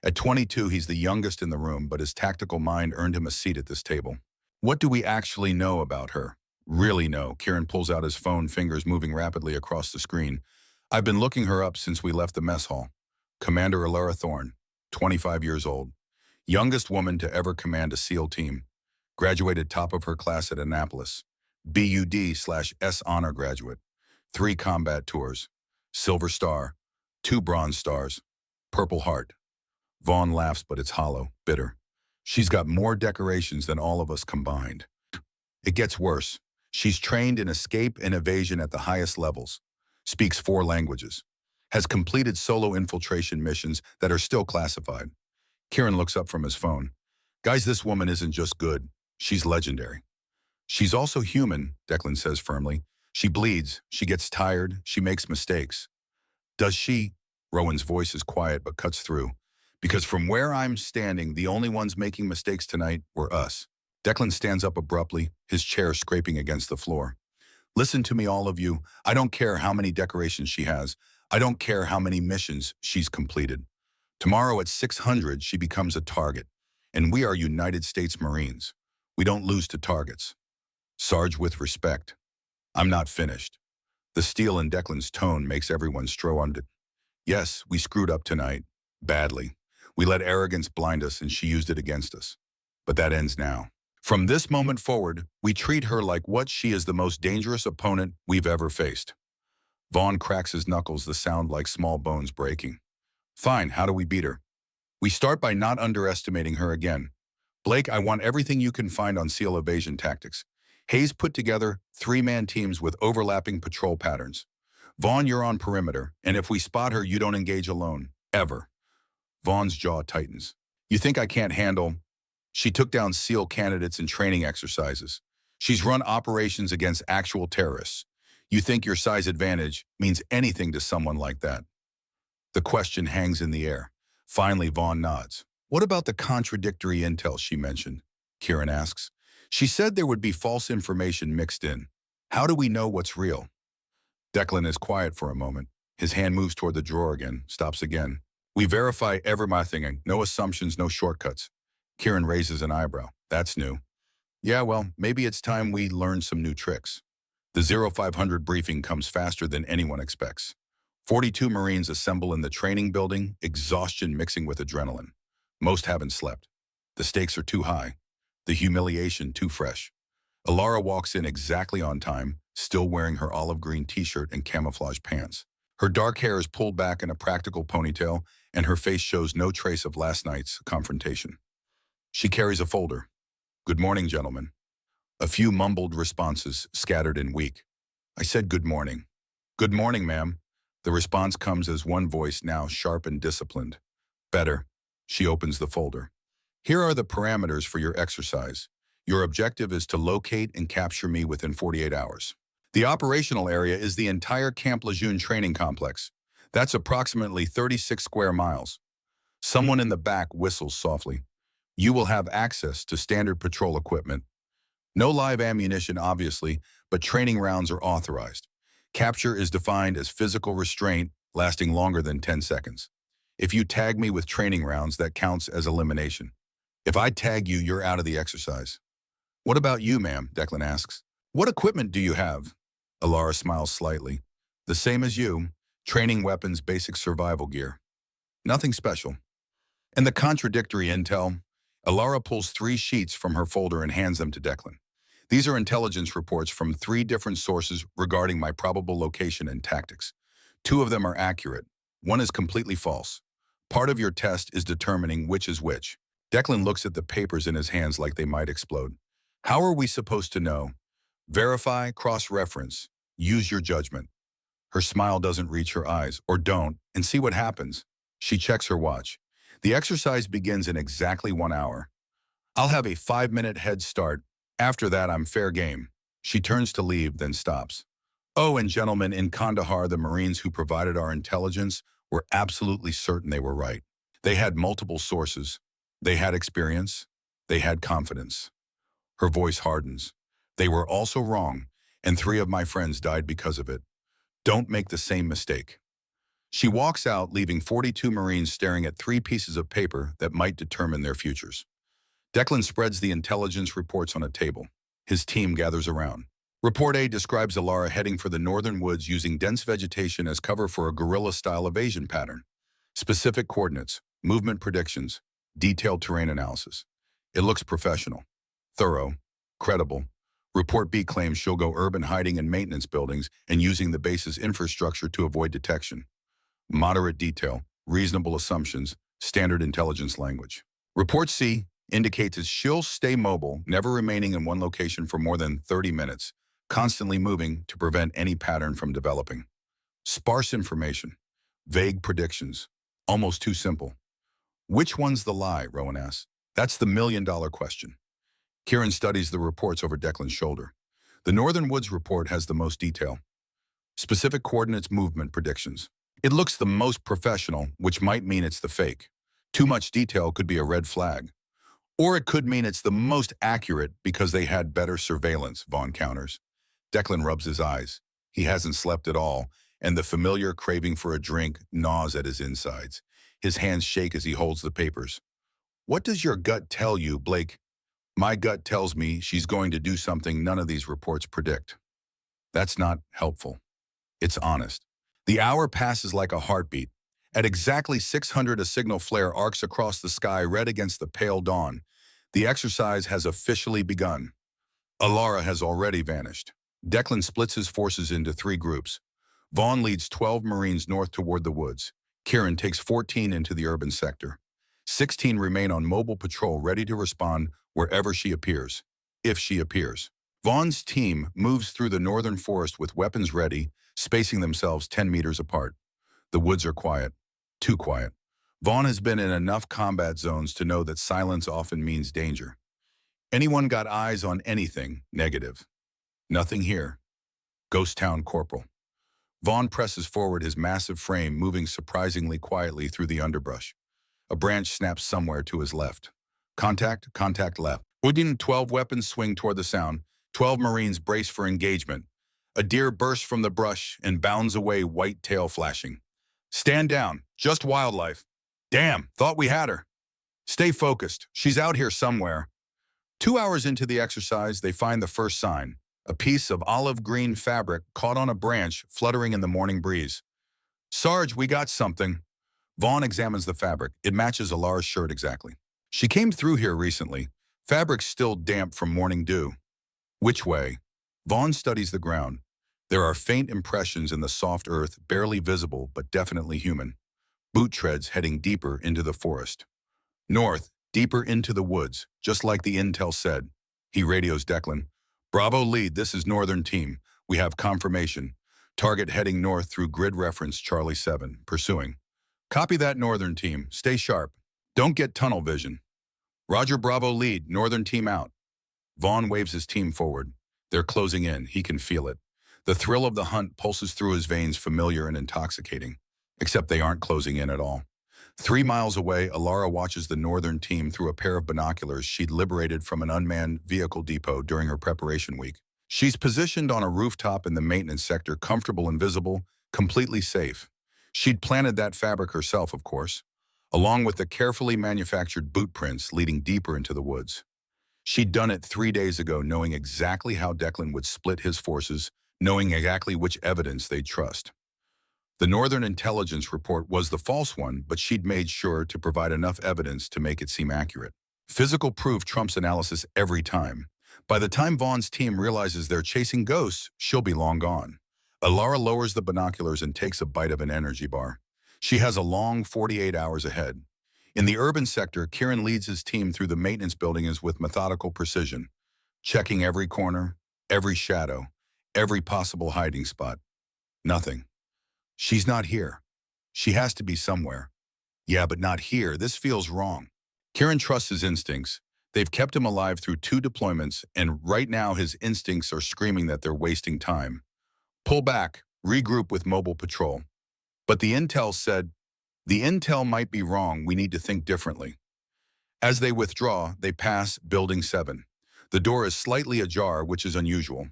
At 22, he's the youngest in the room, but his tactical mind earned him a seat at this table. What do we actually know about her? Really know. Kieran pulls out his phone, fingers moving rapidly across the screen. I've been looking her up since we left the mess hall. Commander Ilara Thorne, 25 years old. Youngest woman to ever command a SEAL team. Graduated top of her class at Annapolis. BUD/S honor graduate. 3 combat tours. Silver Star. 2 Bronze Stars. Purple Heart. Vaughn laughs, but it's hollow, bitter. She's got more decorations than all of us combined. It gets worse. She's trained in escape and evasion at the highest levels, speaks 4 languages, has completed solo infiltration missions that are still classified. Kieran looks up from his phone. Guys, this woman isn't just good. She's legendary. She's also human, Declan says firmly. She bleeds, she gets tired, she makes mistakes. Does she? Rowan's voice is quiet but cuts through. Because from where I'm standing, the only ones making mistakes tonight were us. Declan stands up abruptly, his chair scraping against the floor. Listen to me, all of you. I don't care how many decorations she has. I don't care how many missions she's completed. Tomorrow at 600, she becomes a target. And we are United States Marines. We don't lose to targets. Sarge, with respect. I'm not finished. The steel in Declan's tone makes everyone strow on it. Yes, we screwed up tonight. Badly. We let arrogance blind us and she used it against us. But that ends now. From this moment forward, we treat her like what she is, the most dangerous opponent we've ever faced. Vaughn cracks his knuckles, the sound like small bones breaking. Fine, how do we beat her? We start by not underestimating her again. Blake, I want everything you can find on SEAL evasion tactics. Hayes put together 3-man teams with overlapping patrol patterns. Vaughn, you're on perimeter, and if we spot her, you don't engage alone. Ever. Vaughn's jaw tightens. You think I can't handle? She took down SEAL candidates in training exercises. She's run operations against actual terrorists. You think your size advantage means anything to someone like that? The question hangs in the air. Finally, Vaughn nods. What about the contradictory intel she mentioned? Kieran asks. She said there would be false information mixed in. How do we know what's real? Declan is quiet for a moment. His hand moves toward the drawer again, stops again. We verify everything, no assumptions, no shortcuts. Kieran raises an eyebrow. That's new. Yeah, well, maybe it's time we learn some new tricks. The 0500 briefing comes faster than anyone expects. 42 Marines assemble in the training building, exhaustion mixing with adrenaline. Most haven't slept. The stakes are too high. The humiliation too fresh. Alara walks in exactly on time, still wearing her olive green t-shirt and camouflage pants. Her dark hair is pulled back in a practical ponytail, and her face shows no trace of last night's confrontation. She carries a folder. Good morning, gentlemen. A few mumbled responses scattered in weak. I said good morning. Good morning, ma'am. The response comes as one voice, now sharp and disciplined. Better. She opens the folder. Here are the parameters for your exercise. Your objective is to locate and capture me within 48 hours. The operational area is the entire Camp Lejeune training complex. That's approximately 36 square miles. Someone in the back whistles softly. You will have access to standard patrol equipment. No live ammunition, obviously, but training rounds are authorized. Capture is defined as physical restraint lasting longer than 10 seconds. If you tag me with training rounds, that counts as elimination. If I tag you, you're out of the exercise. What about you, ma'am? Declan asks. What equipment do you have? Alara smiles slightly. The same as you. Training weapons, basic survival gear. Nothing special. And the contradictory intel? Alara pulls 3 sheets from her folder and hands them to Declan. These are intelligence reports from 3 different sources regarding my probable location and tactics. 2 of them are accurate. 1 is completely false. Part of your test is determining which is which. Declan looks at the papers in his hands like they might explode. How are we supposed to know? Verify, cross-reference, use your judgment. Her smile doesn't reach her eyes, or don't, and see what happens. She checks her watch. The exercise begins in exactly 1 hour. I'll have a 5-minute head start. After that, I'm fair game. She turns to leave, then stops. Oh, and gentlemen, in Kandahar, the Marines who provided our intelligence were absolutely certain they were right. They had multiple sources. They had experience. They had confidence. Her voice hardens. They were also wrong, and 3 of my friends died because of it. Don't make the same mistake. She walks out, leaving 42 Marines staring at 3 pieces of paper that might determine their futures. Declan spreads the intelligence reports on a table. His team gathers around. Report A describes Alara heading for the northern woods using dense vegetation as cover for a guerrilla-style evasion pattern. Specific coordinates, movement predictions, detailed terrain analysis. It looks professional, thorough, credible. Report B claims she'll go urban hiding in maintenance buildings and using the base's infrastructure to avoid detection. Moderate detail, reasonable assumptions, standard intelligence language. Report C indicates that she'll stay mobile, never remaining in one location for more than 30 minutes, constantly moving to prevent any pattern from developing. Sparse information, vague predictions, almost too simple. Which one's the lie, Rowan asks. That's the million-dollar question. Kieran studies the reports over Declan's shoulder. The Northern Woods report has the most detail. Specific coordinates, movement predictions. It looks the most professional, which might mean it's the fake. Too much detail could be a red flag. Or it could mean it's the most accurate because they had better surveillance, Vaughn counters. Declan rubs his eyes. He hasn't slept at all, and the familiar craving for a drink gnaws at his insides. His hands shake as he holds the papers. What does your gut tell you, Blake? My gut tells me she's going to do something none of these reports predict. That's not helpful. It's honest. The hour passes like a heartbeat. At exactly 600, a signal flare arcs across the sky, red against the pale dawn. The exercise has officially begun. Alara has already vanished. Declan splits his forces into 3 groups. Vaughn leads 12 Marines north toward the woods. Kieran takes 14 into the urban sector. 16 remain on mobile patrol, ready to respond wherever she appears, if she appears. Vaughn's team moves through the northern forest with weapons ready, spacing themselves 10 meters apart. The woods are quiet, too quiet. Vaughn has been in enough combat zones to know that silence often means danger. Anyone got eyes on anything? Negative. Nothing here. Ghost Town Corporal. Vaughn presses forward, his massive frame moving surprisingly quietly through the underbrush. A branch snaps somewhere to his left. Contact, contact left. Within 12 weapons swing toward the sound. 12 Marines brace for engagement. A deer bursts from the brush and bounds away, white tail flashing. Stand down, just wildlife. Damn, thought we had her. Stay focused, she's out here somewhere. 2 hours into the exercise, they find the first sign. A piece of olive green fabric caught on a branch, fluttering in the morning breeze. Sarge, we got something. Vaughn examines the fabric. It matches Alara's shirt exactly. She came through here recently. Fabric's still damp from morning dew. Which way? Vaughn studies the ground. There are faint impressions in the soft earth, barely visible but definitely human. Boot treads heading deeper into the forest. North, deeper into the woods, just like the intel said. He radios Declan. Bravo lead, this is Northern Team. We have confirmation. Target heading north through grid reference Charlie 7, pursuing. Copy that, Northern Team. Stay sharp. Don't get tunnel vision. Roger, Bravo lead, Northern Team out. Vaughn waves his team forward. They're closing in. He can feel it. The thrill of the hunt pulses through his veins, familiar and intoxicating. Except they aren't closing in at all. 3 miles away, Alara watches the Northern Team through a pair of binoculars she'd liberated from an unmanned vehicle depot during her preparation week. She's positioned on a rooftop in the maintenance sector, comfortable and visible, completely safe. She'd planted that fabric herself, of course, along with the carefully manufactured boot prints leading deeper into the woods. She'd done it 3 days ago, knowing exactly how Declan would split his forces, knowing exactly which evidence they'd trust. The Northern Intelligence report was the false one, but she'd made sure to provide enough evidence to make it seem accurate. Physical proof trumps analysis every time. By the time Vaughn's team realizes they're chasing ghosts, she'll be long gone. Alara lowers the binoculars and takes a bite of an energy bar. She has a long 48 hours ahead. In the urban sector, Kieran leads his team through the maintenance buildings with methodical precision, checking every corner, every shadow, every possible hiding spot. Nothing. She's not here. She has to be somewhere. Yeah, but not here. This feels wrong. Kieran trusts his instincts. They've kept him alive through 2 deployments, and right now his instincts are screaming that they're wasting time. Pull back, regroup with mobile patrol. But the intel said, the intel might be wrong, we need to think differently. As they withdraw, they pass Building 7. The door is slightly ajar, which is unusual.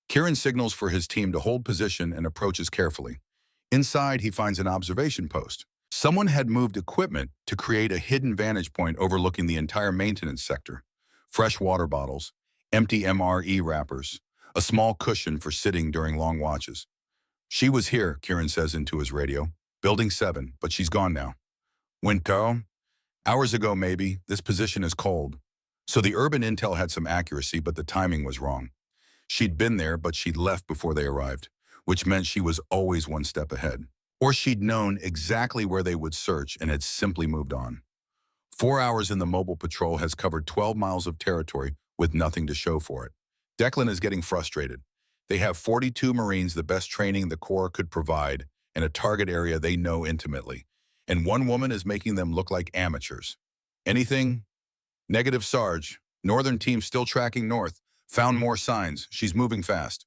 Kieran signals for his team to hold position and approaches carefully. Inside, he finds an observation post. Someone had moved equipment to create a hidden vantage point overlooking the entire maintenance sector. Fresh water bottles, empty MRE wrappers, a small cushion for sitting during long watches. She was here, Kieran says into his radio. Building 7, but she's gone now. When Carl? Hours ago, maybe. This position is cold. So the urban intel had some accuracy, but the timing was wrong. She'd been there, but she'd left before they arrived, which meant she was always 1 step ahead. Or she'd known exactly where they would search and had simply moved on. 4 hours in the mobile patrol has covered 12 miles of territory with nothing to show for it. Declan is getting frustrated. They have 42 Marines, the best training the Corps could provide, in a target area they know intimately. And one woman is making them look like amateurs. Anything? Negative, Sarge. Northern team still tracking north. Found more signs. She's moving fast.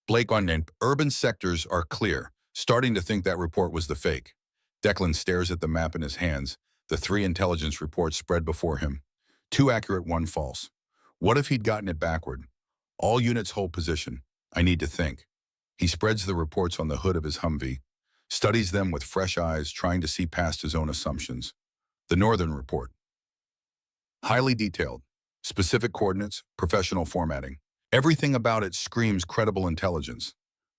Blake on urban sectors are clear, starting to think that report was the fake. Declan stares at the map in his hands, the 3 intelligence reports spread before him. 2 accurate, 1 false. What if he'd gotten it backward? All units hold position. I need to think. He spreads the reports on the hood of his Humvee, studies them with fresh eyes, trying to see past his own assumptions. The Northern report. Highly detailed. Specific coordinates, professional formatting. Everything about it screams credible intelligence.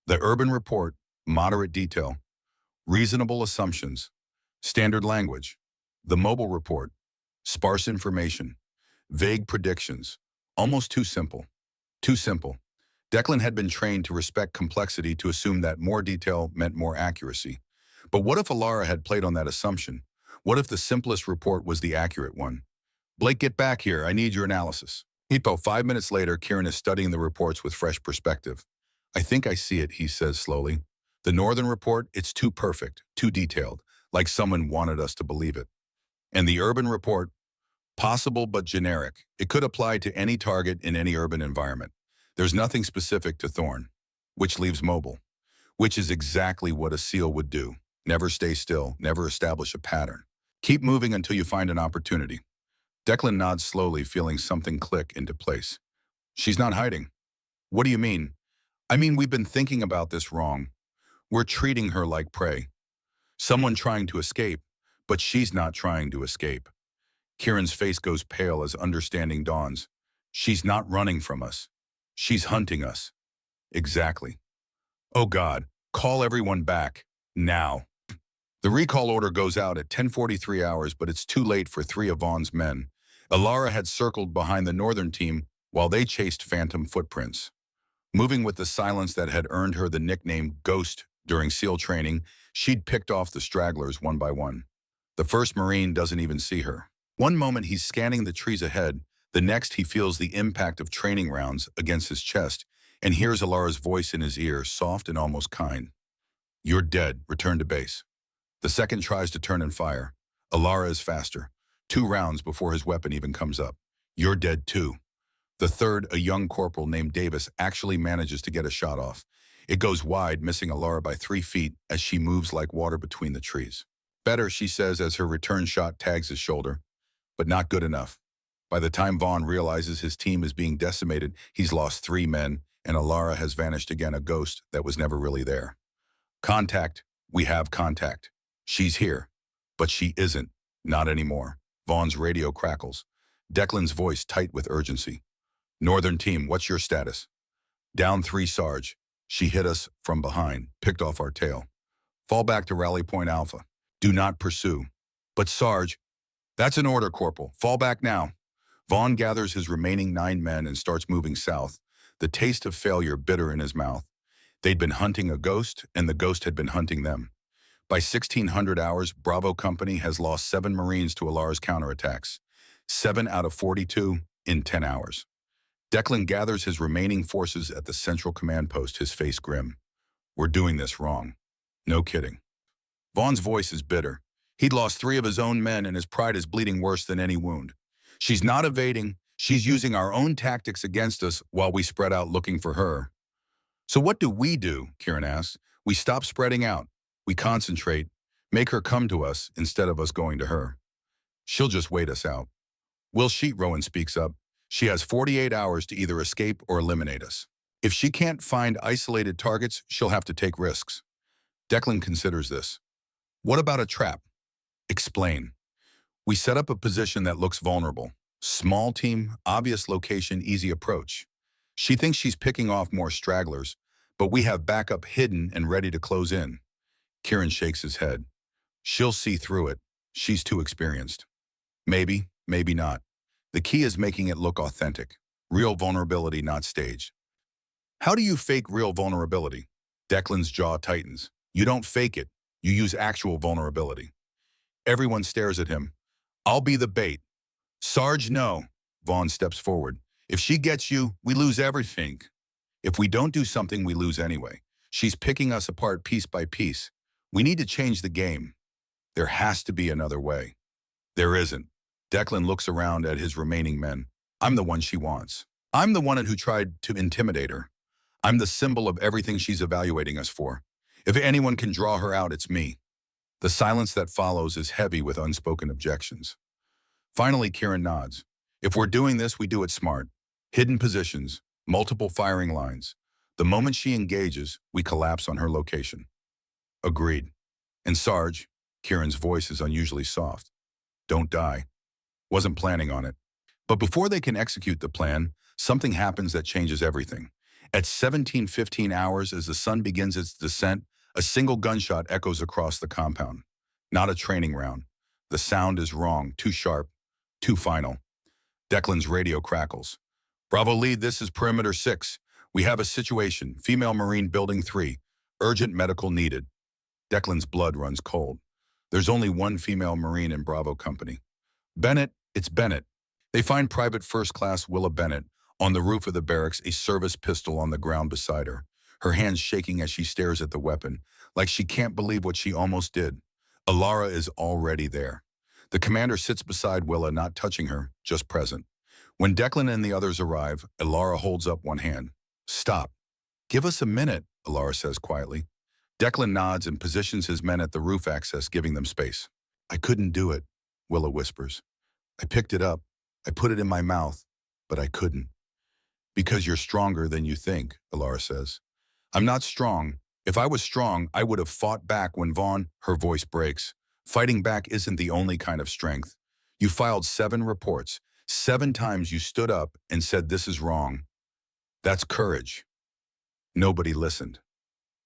The urban report, moderate detail. Reasonable assumptions. Standard language. The mobile report. Sparse information. Vague predictions. Almost too simple. Too simple. Declan had been trained to respect complexity, to assume that more detail meant more accuracy. But what if Alara had played on that assumption? What if the simplest report was the accurate one? Blake, get back here. I need your analysis. Hippo, 5 minutes later, Kieran is studying the reports with fresh perspective. I think I see it, he says slowly. The Northern report, it's too perfect, too detailed, like someone wanted us to believe it. And the urban report, possible but generic. It could apply to any target in any urban environment. There's nothing specific to Thorn, which leaves mobile, which is exactly what a SEAL would do. Never stay still, never establish a pattern. Keep moving until you find an opportunity. Declan nods slowly, feeling something click into place. She's not hiding. What do you mean? I mean, we've been thinking about this wrong. We're treating her like prey. Someone trying to escape, but she's not trying to escape. Kieran's face goes pale as understanding dawns. She's not running from us. She's hunting us. Exactly. Oh God, call everyone back. Now. The recall order goes out at 10:43 hours, but it's too late for 3 of Vaughn's men. Alara had circled behind the Northern team while they chased phantom footprints. Moving with the silence that had earned her the nickname Ghost during SEAL training, she'd picked off the stragglers one by one. The first Marine doesn't even see her. One moment he's scanning the trees ahead, the next he feels the impact of training rounds against his chest and hears Alara's voice in his ear, soft and almost kind. You're dead. Return to base. The second tries to turn and fire. Alara is faster. 2 rounds before his weapon even comes up. You're dead too. The third, a young corporal named Davis, actually manages to get a shot off. It goes wide, missing Alara by 3 feet as she moves like water between the trees. Better, she says as her return shot tags his shoulder, but not good enough. By the time Vaughn realizes his team is being decimated, he's lost 3 men, and Alara has vanished again, a ghost that was never really there. Contact. We have contact. She's here. But she isn't. Not anymore. Vaughn's radio crackles. Declan's voice tight with urgency. Northern team, what's your status? Down 3, Sarge. She hit us from behind, picked off our tail. Fall back to Rally Point Alpha. Do not pursue. But Sarge, that's an order, Corporal. Fall back now. Vaughn gathers his remaining 9 men and starts moving south, the taste of failure bitter in his mouth. They'd been hunting a ghost, and the ghost had been hunting them. By 1600 hours, Bravo Company has lost 7 Marines to Alara's counterattacks. 7 out of 42 in 10 hours. Declan gathers his remaining forces at the central command post, his face grim. We're doing this wrong. No kidding. Vaughn's voice is bitter. He'd lost 3 of his own men, and his pride is bleeding worse than any wound. She's not evading. She's using our own tactics against us while we spread out looking for her. So what do? Kieran asks. We stop spreading out. We concentrate, make her come to us instead of us going to her. She'll just wait us out. Will she? Rowan speaks up. She has 48 hours to either escape or eliminate us. If she can't find isolated targets, she'll have to take risks. Declan considers this. What about a trap? Explain. We set up a position that looks vulnerable. Small team, obvious location, easy approach. She thinks she's picking off more stragglers, but we have backup hidden and ready to close in. Kieran shakes his head. She'll see through it. She's too experienced. Maybe, maybe not. The key is making it look authentic. Real vulnerability, not staged. How do you fake real vulnerability? Declan's jaw tightens. You don't fake it. You use actual vulnerability. Everyone stares at him. I'll be the bait. Sarge, no. Vaughn steps forward. If she gets you, we lose everything. If we don't do something, we lose anyway. She's picking us apart piece by piece. We need to change the game. There has to be another way. There isn't. Declan looks around at his remaining men. I'm the one she wants. I'm the one who tried to intimidate her. I'm the symbol of everything she's evaluating us for. If anyone can draw her out, it's me. The silence that follows is heavy with unspoken objections. Finally, Kieran nods. If we're doing this, we do it smart. Hidden positions, multiple firing lines. The moment she engages, we collapse on her location. Agreed. And Sarge, Kieran's voice is unusually soft. Don't die. Wasn't planning on it. But before they can execute the plan, something happens that changes everything. At 17:15 hours, as the sun begins its descent, a single gunshot echoes across the compound. Not a training round. The sound is wrong, too sharp, too final. Declan's radio crackles. Bravo lead, this is Perimeter 6. We have a situation. Female Marine Building 3. Urgent medical needed. Declan's blood runs cold. There's only one female Marine in Bravo Company. Bennett, it's Bennett. They find Private First Class Willa Bennett on the roof of the barracks, a service pistol on the ground beside her, her hands shaking as she stares at the weapon, like she can't believe what she almost did. Alara is already there. The commander sits beside Willa, not touching her, just present. When Declan and the others arrive, Alara holds up one hand. Stop. Give us a minute, Alara says quietly. Declan nods and positions his men at the roof access, giving them space. I couldn't do it, Willa whispers. I picked it up. I put it in my mouth, but I couldn't. Because you're stronger than you think, Alara says. I'm not strong. If I was strong, I would have fought back when Vaughn, her voice breaks. Fighting back isn't the only kind of strength. You filed 7 reports. 7 times you stood up and said this is wrong. That's courage. Nobody listened.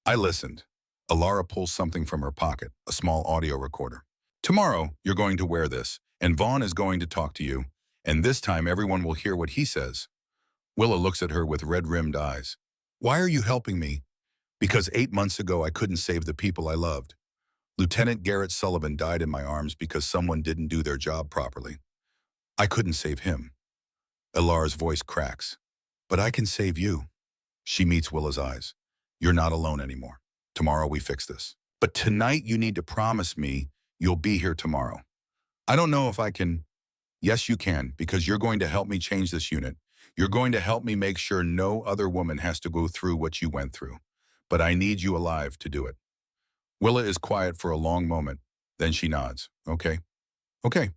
I listened. Alara pulls something from her pocket, a small audio recorder. Tomorrow, you're going to wear this, and Vaughn is going to talk to you, and this time everyone will hear what he says. Willa looks at her with red-rimmed eyes. Why are you helping me? Because 8 months ago I couldn't save the people I loved. Lieutenant Garrett Sullivan died in my arms because someone didn't do their job properly. I couldn't save him. Alara's voice cracks. But I can save you. She meets Willa's eyes. You're not alone anymore. Tomorrow we fix this. But tonight you need to promise me you'll be here tomorrow. I don't know if I can. Yes, you can, because you're going to help me change this unit. You're going to help me make sure no other woman has to go through what you went through. But I need you alive to do it. Willa is quiet for a long moment. Then she nods. Okay. Okay.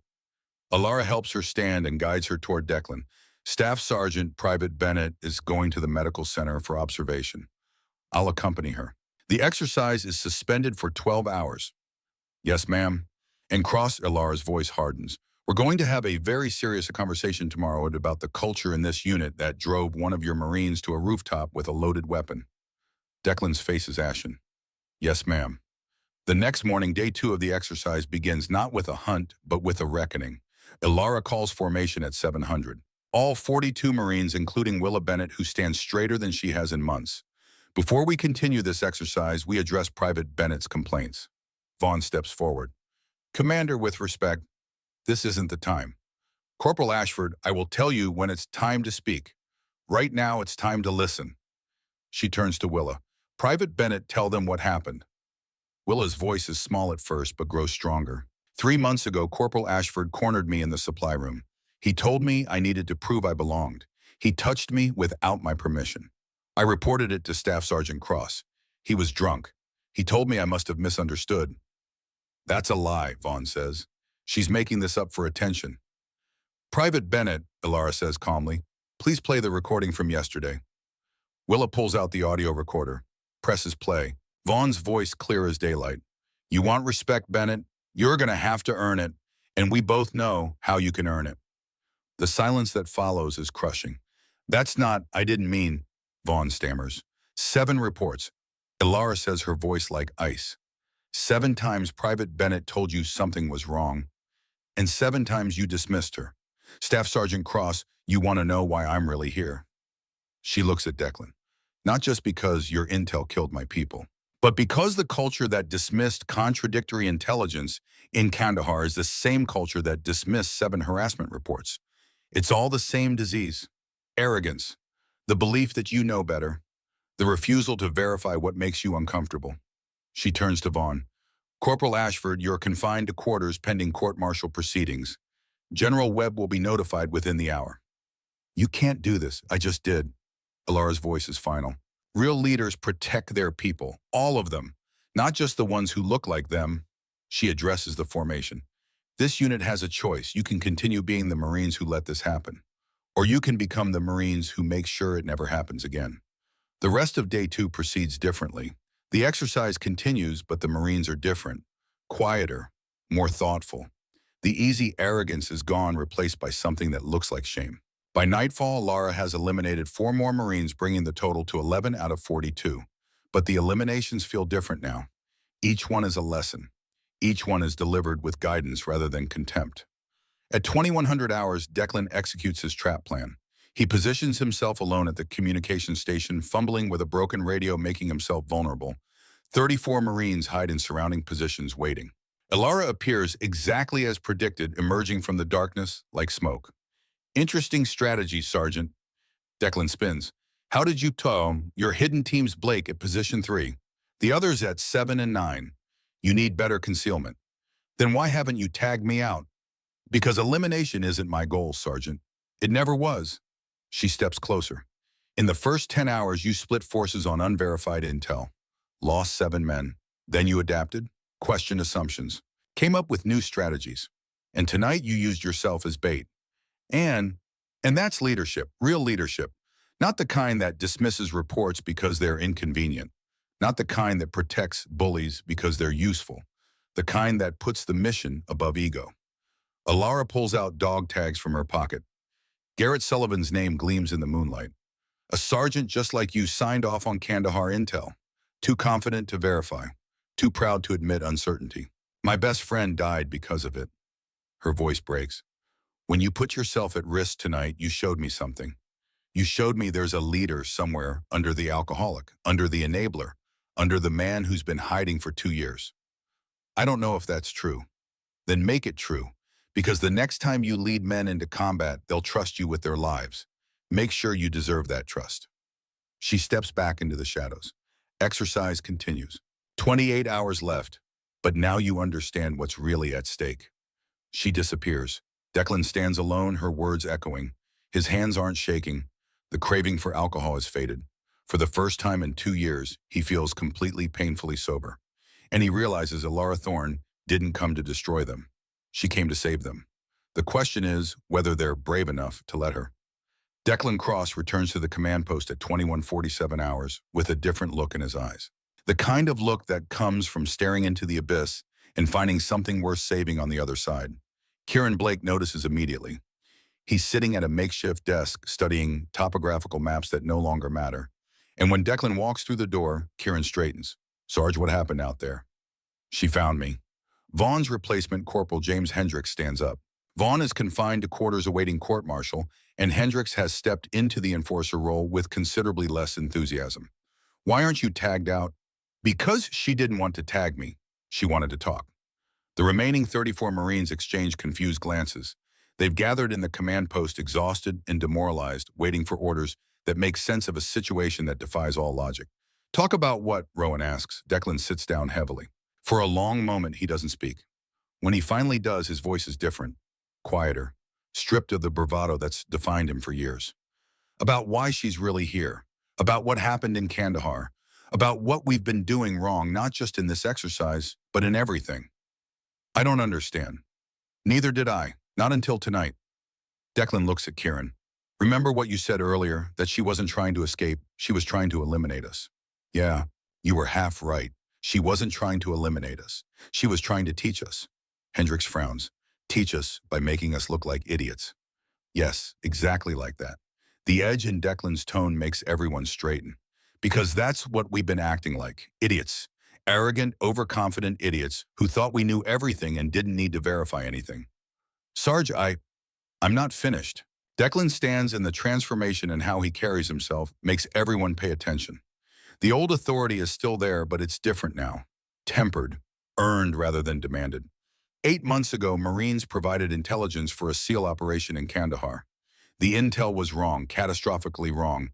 Alara helps her stand and guides her toward Declan. Staff Sergeant Private Bennett is going to the medical center for observation. I'll accompany her. The exercise is suspended for 12 hours. Yes, ma'am. And Alara's voice hardens. We're going to have a very serious conversation tomorrow about the culture in this unit that drove one of your Marines to a rooftop with a loaded weapon. Declan's face is ashen. Yes, ma'am. The next morning, day 2 of the exercise begins not with a hunt, but with a reckoning. Alara calls formation at 700. All 42 Marines, including Willa Bennett, who stands straighter than she has in months. Before we continue this exercise, we address Private Bennett's complaints. Vaughn steps forward. Commander, with respect, this isn't the time. Corporal Ashford, I will tell you when it's time to speak. Right now, it's time to listen. She turns to Willa. Private Bennett, tell them what happened. Willa's voice is small at first, but grows stronger. 3 months ago, Corporal Ashford cornered me in the supply room. He told me I needed to prove I belonged. He touched me without my permission. I reported it to Staff Sergeant Cross. He was drunk. He told me I must have misunderstood. That's a lie, Vaughn says. She's making this up for attention. Private Bennett, Alara says calmly, please play the recording from yesterday. Willa pulls out the audio recorder, presses play. Vaughn's voice clear as daylight. You want respect, Bennett? You're going to have to earn it, and we both know how you can earn it. The silence that follows is crushing. That's not, I didn't mean, Vaughn stammers. 7 reports. Alara says, her voice like ice. 7 times Private Bennett told you something was wrong, and 7 times you dismissed her. Staff Sergeant Cross, you want to know why I'm really here. She looks at Declan. Not just because your intel killed my people, but because the culture that dismissed contradictory intelligence in Kandahar is the same culture that dismissed 7 harassment reports. It's all the same disease. Arrogance. The belief that you know better. The refusal to verify what makes you uncomfortable. She turns to Vaughn. Corporal Ashford, you're confined to quarters pending court-martial proceedings. General Webb will be notified within the hour. You can't do this. I just did. Alara's voice is final. Real leaders protect their people, all of them, not just the ones who look like them. She addresses the formation. This unit has a choice. You can continue being the Marines who let this happen, or you can become the Marines who make sure it never happens again. The rest of day 2 proceeds differently. The exercise continues, but the Marines are different, quieter, more thoughtful. The easy arrogance is gone, replaced by something that looks like shame. By nightfall, Alara has eliminated 4 more Marines, bringing the total to 11 out of 42. But the eliminations feel different now. Each one is a lesson. Each one is delivered with guidance rather than contempt. At 2100 hours, Declan executes his trap plan. He positions himself alone at the communication station, fumbling with a broken radio, making himself vulnerable. 34 Marines hide in surrounding positions, waiting. Alara appears exactly as predicted, emerging from the darkness like smoke. Interesting strategy, Sergeant. Declan spins. How did you tell your hidden team's Blake at position 3? The others at 7 and 9. You need better concealment. Then why haven't you tagged me out? Because elimination isn't my goal, Sergeant. It never was. She steps closer. In the first 10 hours, you split forces on unverified intel. Lost 7 men. Then you adapted, questioned assumptions, came up with new strategies. And tonight you used yourself as bait. And that's leadership, real leadership. Not the kind that dismisses reports because they're inconvenient. Not the kind that protects bullies because they're useful. The kind that puts the mission above ego. Alara pulls out dog tags from her pocket. Garrett Sullivan's name gleams in the moonlight. A sergeant just like you signed off on Kandahar intel. Too confident to verify. Too proud to admit uncertainty. My best friend died because of it. Her voice breaks. When you put yourself at risk tonight, you showed me something. You showed me there's a leader somewhere under the alcoholic, under the enabler, under the man who's been hiding for 2 years. I don't know if that's true. Then make it true. Because the next time you lead men into combat, they'll trust you with their lives. Make sure you deserve that trust. She steps back into the shadows. Exercise continues. 28 hours left, but now you understand what's really at stake. She disappears. Declan stands alone, her words echoing. His hands aren't shaking. The craving for alcohol has faded. For the first time in 2 years, he feels completely painfully sober. And he realizes Alara Thorne didn't come to destroy them. She came to save them. The question is whether they're brave enough to let her. Declan Cross returns to the command post at 21:47 hours with a different look in his eyes. The kind of look that comes from staring into the abyss and finding something worth saving on the other side. Kieran Blake notices immediately. He's sitting at a makeshift desk studying topographical maps that no longer matter. And when Declan walks through the door, Kieran straightens. Sarge, what happened out there? She found me. Vaughn's replacement, Corporal James Hendricks, stands up. Vaughn is confined to quarters awaiting court-martial, and Hendricks has stepped into the enforcer role with considerably less enthusiasm. Why aren't you tagged out? Because she didn't want to tag me. She wanted to talk. The remaining 34 Marines exchange confused glances. They've gathered in the command post exhausted and demoralized, waiting for orders that make sense of a situation that defies all logic. Talk about what? Rowan asks. Declan sits down heavily. For a long moment, he doesn't speak. When he finally does, his voice is different, quieter, stripped of the bravado that's defined him for years. About why she's really here, about what happened in Kandahar, about what we've been doing wrong, not just in this exercise, but in everything. I don't understand. Neither did I, not until tonight. Declan looks at Kieran. Remember what you said earlier, that she wasn't trying to escape, she was trying to eliminate us. Yeah, you were half right. She wasn't trying to eliminate us. She was trying to teach us. Hendricks frowns. Teach us by making us look like idiots. Yes, exactly like that. The edge in Declan's tone makes everyone straighten. Because that's what we've been acting like. Idiots. Arrogant, overconfident idiots who thought we knew everything and didn't need to verify anything. Sarge, I'm not finished. Declan stands, and the transformation in how he carries himself makes everyone pay attention. The old authority is still there, but it's different now. Tempered, earned rather than demanded. 8 months ago, Marines provided intelligence for a SEAL operation in Kandahar. The intel was wrong, catastrophically wrong.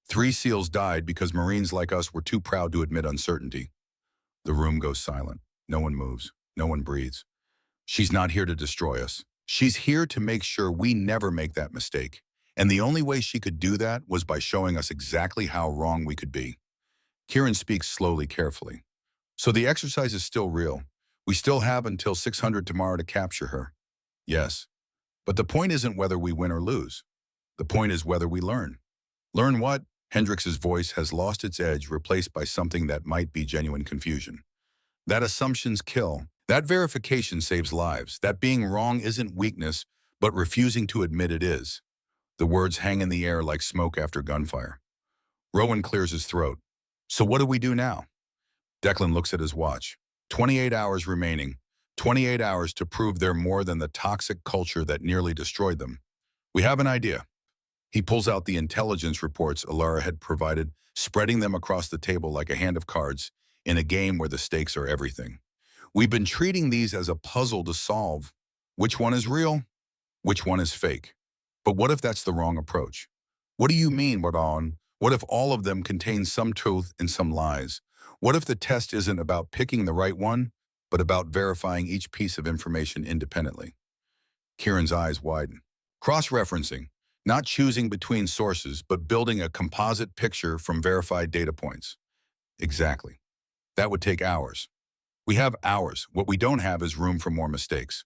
3 SEALs died because Marines like us were too proud to admit uncertainty. The room goes silent. No one moves. No one breathes. She's not here to destroy us. She's here to make sure we never make that mistake. And the only way she could do that was by showing us exactly how wrong we could be. Kieran speaks slowly, carefully. So the exercise is still real. We still have until 600 tomorrow to capture her. Yes. But the point isn't whether we win or lose. The point is whether we learn. Learn what? Hendrix's voice has lost its edge, replaced by something that might be genuine confusion. That assumptions kill. That verification saves lives. That being wrong isn't weakness, but refusing to admit it is. The words hang in the air like smoke after gunfire. Rowan clears his throat. So what do we do now? Declan looks at his watch. 28 hours remaining. 28 hours to prove they're more than the toxic culture that nearly destroyed them. We have an idea. He pulls out the intelligence reports Alara had provided, spreading them across the table like a hand of cards in a game where the stakes are everything. We've been treating these as a puzzle to solve. Which one is real? Which one is fake? But what if that's the wrong approach? What do you mean, Baron? What if all of them contain some truth and some lies? What if the test isn't about picking the right one, but about verifying each piece of information independently? Kieran's eyes widen. Cross-referencing, not choosing between sources, but building a composite picture from verified data points. Exactly. That would take hours. We have hours. What we don't have is room for more mistakes.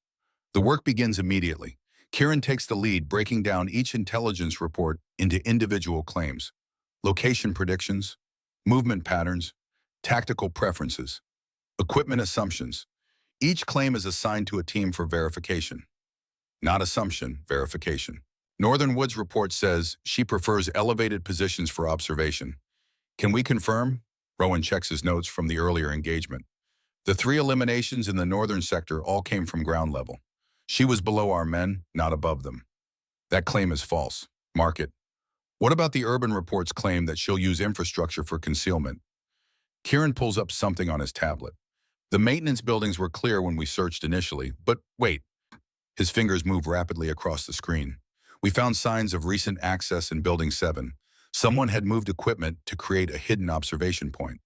The work begins immediately. Kieran takes the lead, breaking down each intelligence report into individual claims, location predictions, movement patterns, tactical preferences, equipment assumptions. Each claim is assigned to a team for verification. Not assumption, verification. Northern Woods report says she prefers elevated positions for observation. Can we confirm? Rowan checks his notes from the earlier engagement. The 3 eliminations in the northern sector all came from ground level. She was below our men, not above them. That claim is false. Mark it. What about the urban report's claim that she'll use infrastructure for concealment? Kieran pulls up something on his tablet. The maintenance buildings were clear when we searched initially, but wait. His fingers move rapidly across the screen. We found signs of recent access in Building 7. Someone had moved equipment to create a hidden observation point.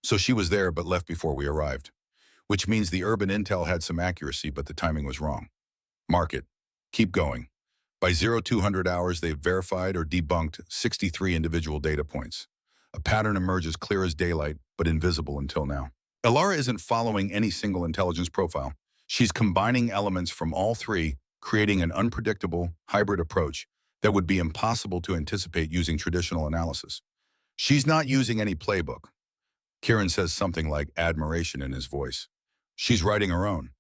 So she was there but left before we arrived. Which means the urban intel had some accuracy, but the timing was wrong. Mark it. Keep going. By 0200 hours, they've verified or debunked 63 individual data points. A pattern emerges clear as daylight, but invisible until now. Alara isn't following any single intelligence profile. She's combining elements from all 3, creating an unpredictable, hybrid approach that would be impossible to anticipate using traditional analysis. She's not using any playbook. Kieran says something like admiration in his voice. She's writing her own.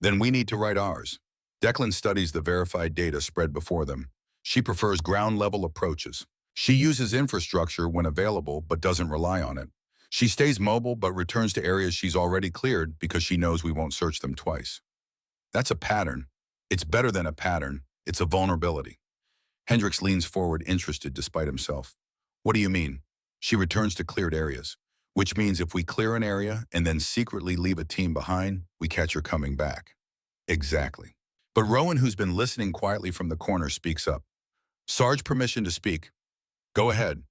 Then we need to write ours. Declan studies the verified data spread before them. She prefers ground-level approaches. She uses infrastructure when available but doesn't rely on it. She stays mobile but returns to areas she's already cleared because she knows we won't search them twice. That's a pattern. It's better than a pattern. It's a vulnerability. Hendrix leans forward, interested despite himself. What do you mean? She returns to cleared areas, which means if we clear an area and then secretly leave a team behind, we catch her coming back. Exactly. But Rowan, who's been listening quietly from the corner, speaks up. Sarge, permission to speak. Go ahead.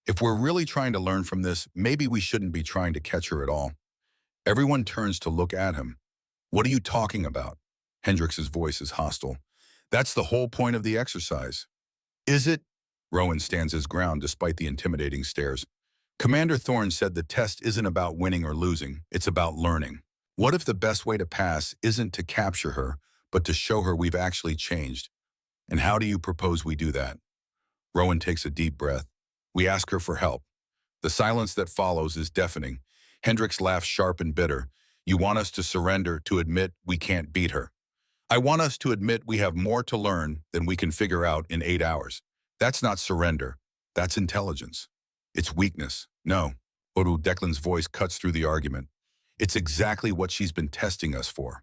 If we're really trying to learn from this, maybe we shouldn't be trying to catch her at all. Everyone turns to look at him. What are you talking about? Hendrix's voice is hostile. That's the whole point of the exercise. Is it? Rowan stands his ground despite the intimidating stares. Commander Thorne said the test isn't about winning or losing, it's about learning. What if the best way to pass isn't to capture her, but to show her we've actually changed? And how do you propose we do that? Rowan takes a deep breath. We ask her for help. The silence that follows is deafening. Hendrix laughs sharp and bitter. You want us to surrender, to admit we can't beat her. I want us to admit we have more to learn than we can figure out in 8 hours. That's not surrender. That's intelligence. It's weakness. No. Odu, Declan's voice cuts through the argument. It's exactly what she's been testing us for.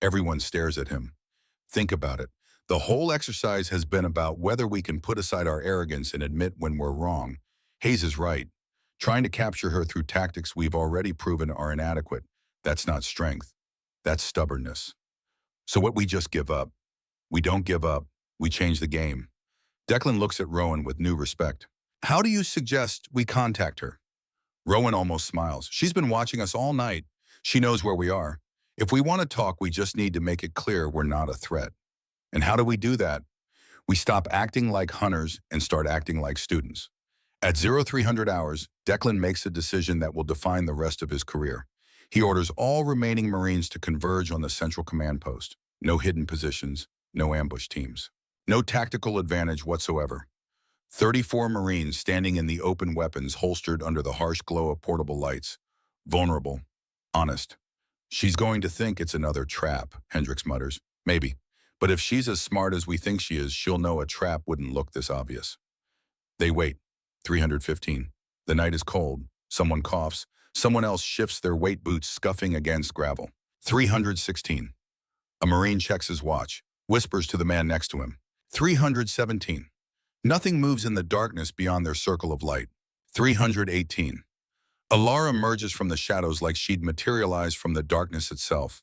Everyone stares at him. Think about it. The whole exercise has been about whether we can put aside our arrogance and admit when we're wrong. Hayes is right. Trying to capture her through tactics we've already proven are inadequate. That's not strength. That's stubbornness. So what we just give up? We don't give up. We change the game. Declan looks at Rowan with new respect. How do you suggest we contact her? Rowan almost smiles. She's been watching us all night. She knows where we are. If we want to talk, we just need to make it clear we're not a threat. And how do we do that? We stop acting like hunters and start acting like students. At 0300 hours, Declan makes a decision that will define the rest of his career. He orders all remaining Marines to converge on the central command post. No hidden positions, no ambush teams. No tactical advantage whatsoever. 34 Marines standing in the open, weapons holstered under the harsh glow of portable lights. Vulnerable. Honest. She's going to think it's another trap, Hendricks mutters. Maybe. But if she's as smart as we think she is, she'll know a trap wouldn't look this obvious. They wait. 315. The night is cold. Someone coughs. Someone else shifts their weight boots, scuffing against gravel. 316. A Marine checks his watch, whispers to the man next to him. 317. Nothing moves in the darkness beyond their circle of light. 318. Alara emerges from the shadows like she'd materialized from the darkness itself.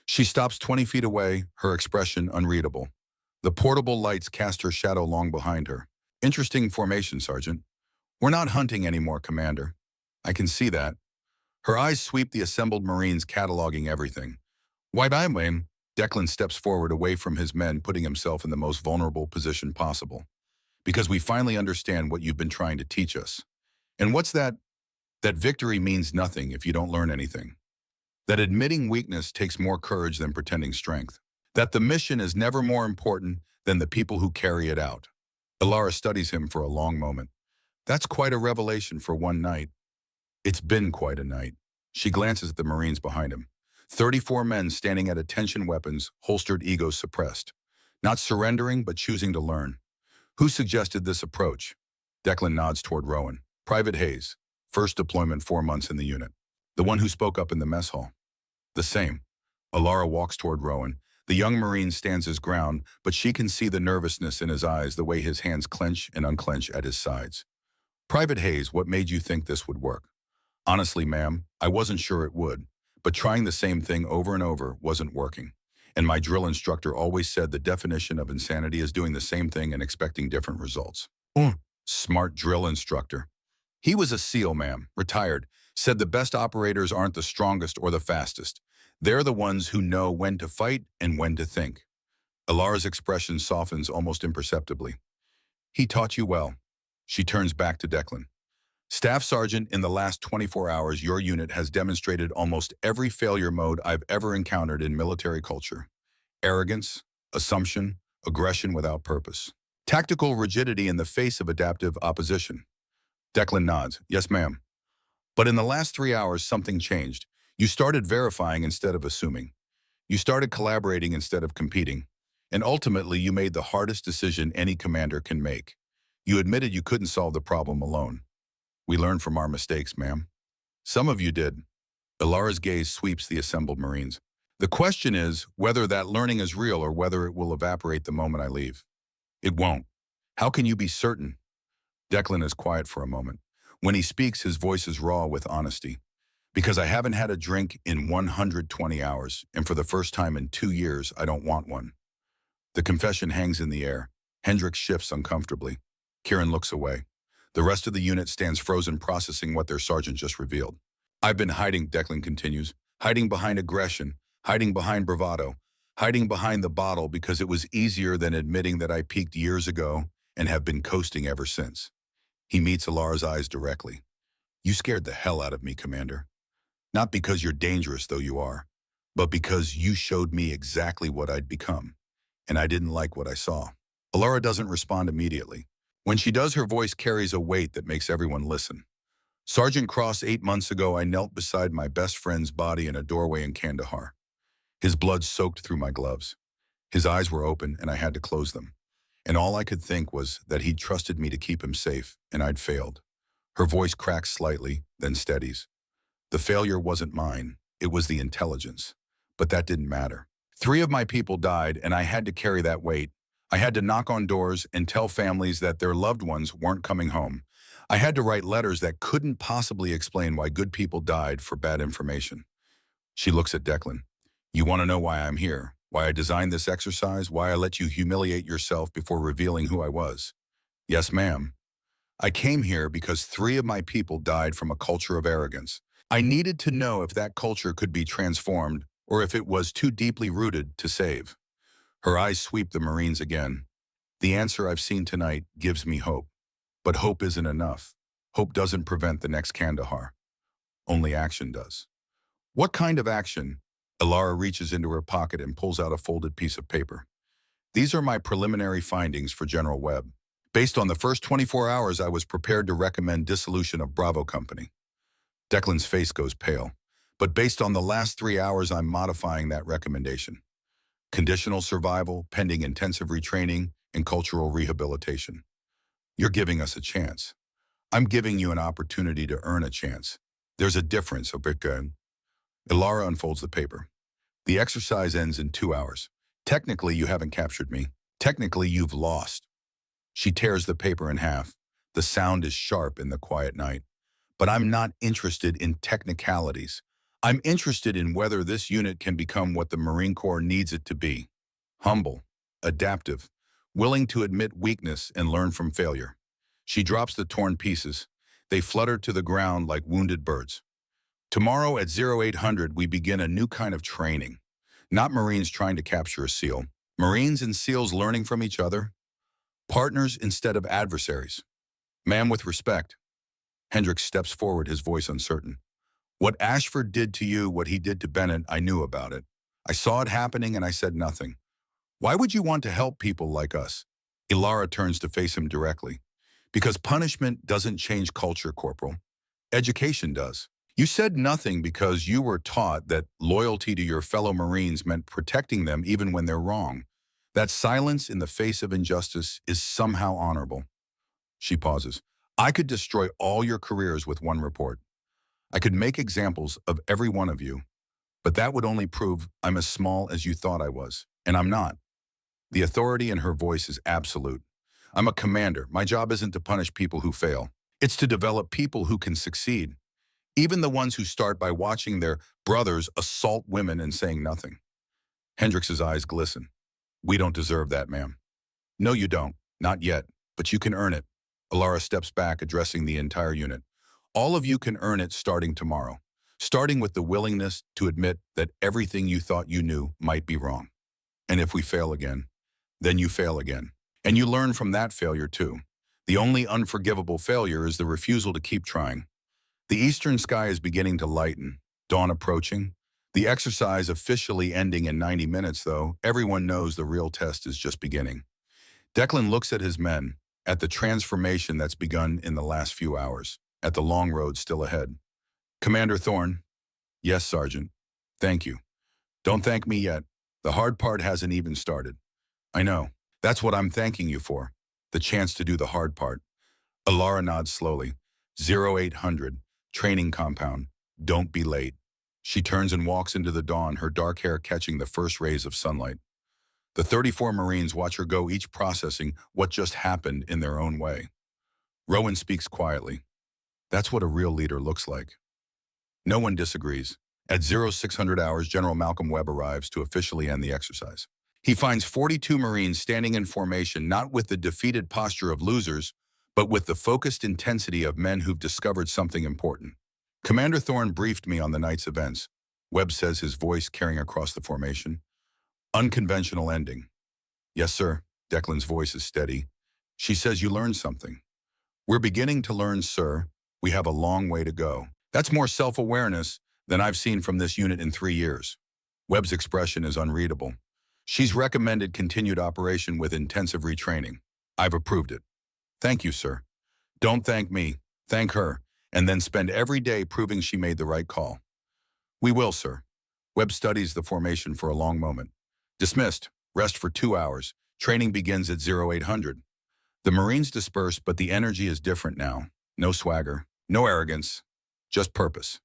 She stops 20 feet away, her expression unreadable. The portable lights cast her shadow long behind her. Interesting formation, Sergeant. We're not hunting anymore, Commander. I can see that. Her eyes sweep the assembled Marines, cataloging everything. Why by Wayne? Declan steps forward away from his men, putting himself in the most vulnerable position possible. Because we finally understand what you've been trying to teach us. And what's that? That victory means nothing if you don't learn anything. That admitting weakness takes more courage than pretending strength. That the mission is never more important than the people who carry it out. Alara studies him for a long moment. That's quite a revelation for one night. It's been quite a night. She glances at the Marines behind him. 34 men standing at attention, weapons, holstered, egos suppressed. Not surrendering, but choosing to learn. Who suggested this approach? Declan nods toward Rowan. Private Hayes. First deployment, 4 months in the unit. The one who spoke up in the mess hall. The same. Alara walks toward Rowan. The young Marine stands his ground, but she can see the nervousness in his eyes, the way his hands clench and unclench at his sides. Private Hayes, what made you think this would work? Honestly, ma'am, I wasn't sure it would, but trying the same thing over and over wasn't working. And my drill instructor always said the definition of insanity is doing the same thing and expecting different results. Smart drill instructor. He was a SEAL, ma'am, retired, said the best operators aren't the strongest or the fastest. They're the ones who know when to fight and when to think. Alara's expression softens almost imperceptibly. He taught you well. She turns back to Declan. Staff Sergeant, in the last 24 hours, your unit has demonstrated almost every failure mode I've ever encountered in military culture. Arrogance, assumption, aggression without purpose. Tactical rigidity in the face of adaptive opposition. Declan nods. Yes, ma'am. But in the last 3 hours, something changed. You started verifying instead of assuming. You started collaborating instead of competing. And ultimately, you made the hardest decision any commander can make. You admitted you couldn't solve the problem alone. We learned from our mistakes, ma'am. Some of you did. Alara's gaze sweeps the assembled Marines. The question is whether that learning is real or whether it will evaporate the moment I leave. It won't. How can you be certain? Declan is quiet for a moment. When he speaks, his voice is raw with honesty. Because I haven't had a drink in 120 hours, and for the first time in 2 years, I don't want one. The confession hangs in the air. Hendricks shifts uncomfortably. Kieran looks away. The rest of the unit stands frozen, processing what their sergeant just revealed. I've been hiding, Declan continues, hiding behind aggression, hiding behind bravado, hiding behind the bottle because it was easier than admitting that I peaked years ago and have been coasting ever since. He meets Alara's eyes directly. You scared the hell out of me, Commander. Not because you're dangerous, though you are, but because you showed me exactly what I'd become, and I didn't like what I saw. Alara doesn't respond immediately. When she does, her voice carries a weight that makes everyone listen. Sergeant Cross, 8 months ago, I knelt beside my best friend's body in a doorway in Kandahar. His blood soaked through my gloves. His eyes were open, and I had to close them. And all I could think was that he'd trusted me to keep him safe, and I'd failed. Her voice cracks slightly, then steadies. The failure wasn't mine. It was the intelligence. But that didn't matter. 3 of my people died, and I had to carry that weight. I had to knock on doors and tell families that their loved ones weren't coming home. I had to write letters that couldn't possibly explain why good people died for bad information. She looks at Declan. You want to know why I'm here? Why I designed this exercise? Why I let you humiliate yourself before revealing who I was? Yes, ma'am. I came here because 3 of my people died from a culture of arrogance. I needed to know if that culture could be transformed or if it was too deeply rooted to save. Her eyes sweep the Marines again. The answer I've seen tonight gives me hope. But hope isn't enough. Hope doesn't prevent the next Kandahar. Only action does. What kind of action? Ilara reaches into her pocket and pulls out a folded piece of paper. These are my preliminary findings for General Webb. Based on the first 24 hours, I was prepared to recommend dissolution of Bravo Company. Declan's face goes pale. But based on the last 3 hours, I'm modifying that recommendation. Conditional survival, pending intensive retraining, and cultural rehabilitation. You're giving us a chance. I'm giving you an opportunity to earn a chance. There's a difference, Obrika. Ilara unfolds the paper. The exercise ends in 2 hours. Technically, you haven't captured me. Technically, you've lost. She tears the paper in half. The sound is sharp in the quiet night. But I'm not interested in technicalities. I'm interested in whether this unit can become what the Marine Corps needs it to be. Humble, adaptive, willing to admit weakness and learn from failure. She drops the torn pieces. They flutter to the ground like wounded birds. Tomorrow at 0800, we begin a new kind of training. Not Marines trying to capture a SEAL. Marines and SEALs learning from each other. Partners instead of adversaries. Ma'am, with respect. Hendricks steps forward, his voice uncertain. What Ashford did to you, what he did to Bennett, I knew about it. I saw it happening and I said nothing. Why would you want to help people like us? Ilara turns to face him directly. Because punishment doesn't change culture, Corporal. Education does. You said nothing because you were taught that loyalty to your fellow Marines meant protecting them even when they're wrong. That silence in the face of injustice is somehow honorable. She pauses. I could destroy all your careers with one report. I could make examples of every one of you, but that would only prove I'm as small as you thought I was, and I'm not. The authority in her voice is absolute. I'm a commander. My job isn't to punish people who fail. It's to develop people who can succeed. Even the ones who start by watching their brothers assault women and saying nothing. Hendricks' eyes glisten. We don't deserve that, ma'am. No, you don't. Not yet. But you can earn it. Ilara steps back, addressing the entire unit. All of you can earn it starting tomorrow. Starting with the willingness to admit that everything you thought you knew might be wrong. And if we fail again, then you fail again. And you learn from that failure too. The only unforgivable failure is the refusal to keep trying. The eastern sky is beginning to lighten, dawn approaching. The exercise officially ending in 90 minutes, though. Everyone knows the real test is just beginning. Declan looks at his men, at the transformation that's begun in the last few hours, at the long road still ahead. Commander Thorne. Yes, Sergeant. Thank you. Don't thank me yet. The hard part hasn't even started. I know. That's what I'm thanking you for. The chance to do the hard part. Ilara nods slowly. 0800, training compound. Don't be late. She turns and walks into the dawn, her dark hair catching the first rays of sunlight. The 34 Marines watch her go, each processing what just happened in their own way. Rowan speaks quietly. That's what a real leader looks like. No one disagrees. At 0600 hours, General Malcolm Webb arrives to officially end the exercise. He finds 42 Marines standing in formation, not with the defeated posture of losers, but with the focused intensity of men who've discovered something important. Commander Thorne briefed me on the night's events. Webb says, his voice carrying across the formation. Unconventional ending. Yes, sir. Declan's voice is steady. She says you learned something. We're beginning to learn, sir. We have a long way to go. That's more self-awareness than I've seen from this unit in 3 years. Webb's expression is unreadable. She's recommended continued operation with intensive retraining. I've approved it. Thank you, sir. Don't thank me. Thank her. And then spend every day proving she made the right call. We will, sir. Webb studies the formation for a long moment. Dismissed. Rest for 2 hours. Training begins at 0800. The Marines disperse, but the energy is different now. No swagger. No arrogance. Just purpose.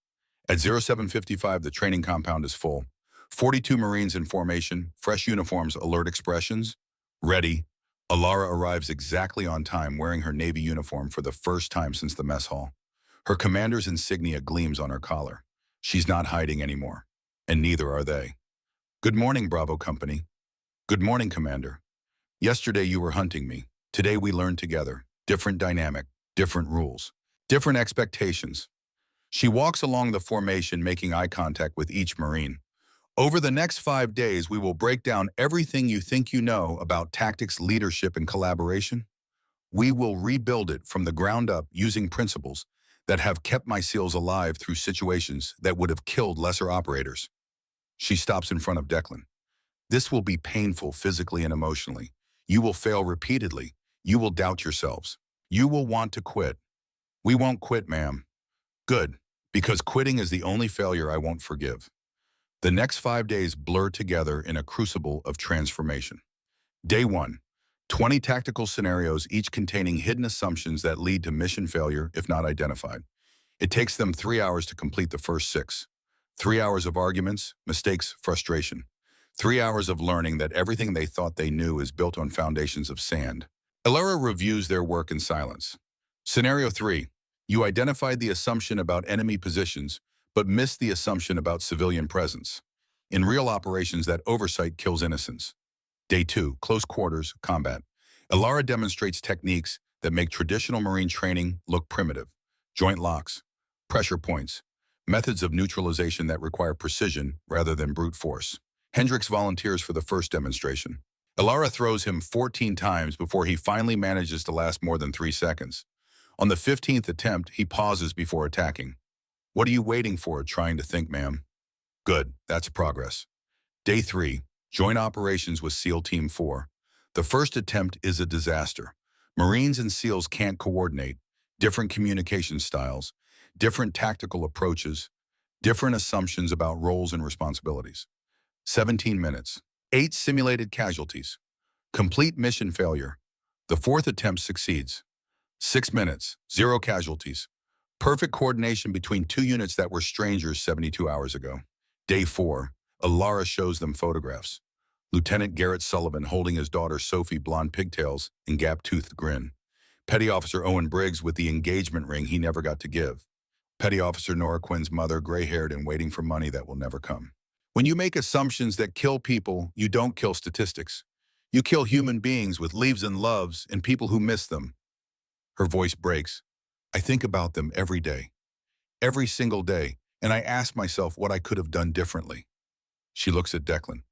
At 0755, the training compound is full. 42 Marines in formation, fresh uniforms, alert expressions. Ready. Ilara arrives exactly on time, wearing her Navy uniform for the first time since the mess hall. Her commander's insignia gleams on her collar. She's not hiding anymore, and neither are they. Good morning, Bravo Company. Good morning, Commander. Yesterday you were hunting me. Today we learned together. Different dynamic, different rules, different expectations. She walks along the formation, making eye contact with each Marine. Over the next 5 days, we will break down everything you think you know about tactics, leadership, and collaboration. We will rebuild it from the ground up using principles that have kept my SEALs alive through situations that would have killed lesser operators. She stops in front of Declan. This will be painful physically and emotionally. You will fail repeatedly. You will doubt yourselves. You will want to quit. We won't quit, ma'am. Good, because quitting is the only failure I won't forgive. The next 5 days blur together in a crucible of transformation. Day 1. 20 tactical scenarios, each containing hidden assumptions that lead to mission failure if not identified. It takes them 3 hours to complete the first 6. 3 hours of arguments, mistakes, frustration. 3 hours of learning that everything they thought they knew is built on foundations of sand. Alara reviews their work in silence. Scenario 3. You identified the assumption about enemy positions, but missed the assumption about civilian presence. In real operations, that oversight kills innocence. Day 2. Close quarters, combat. Alara demonstrates techniques that make traditional Marine training look primitive. Joint locks, pressure points, methods of neutralization that require precision rather than brute force. Hendricks volunteers for the first demonstration. Alara throws him 14 times before he finally manages to last more than 3 seconds. On the 15th attempt, he pauses before attacking. What are you waiting for? Trying to think, ma'am. Good, that's progress. Day 3. Joint operations with SEAL Team 4. The first attempt is a disaster. Marines and SEALs can't coordinate. Different communication styles, different tactical approaches, different assumptions about roles and responsibilities. 17 minutes. 8 simulated casualties. Complete mission failure. The 4th attempt succeeds. 6 minutes. 0 casualties. Perfect coordination between 2 units that were strangers 72 hours ago. Day 4. Alara shows them photographs. Lieutenant Garrett Sullivan holding his daughter Sophie, blonde pigtails and gap-toothed grin. Petty Officer Owen Briggs with the engagement ring he never got to give. Petty Officer Nora Quinn's mother, gray-haired and waiting for money that will never come. When you make assumptions that kill people, you don't kill statistics. You kill human beings with leaves and loves and people who miss them. Her voice breaks. I think about them every day. Every single day, and I ask myself what I could have done differently. She looks at Declan.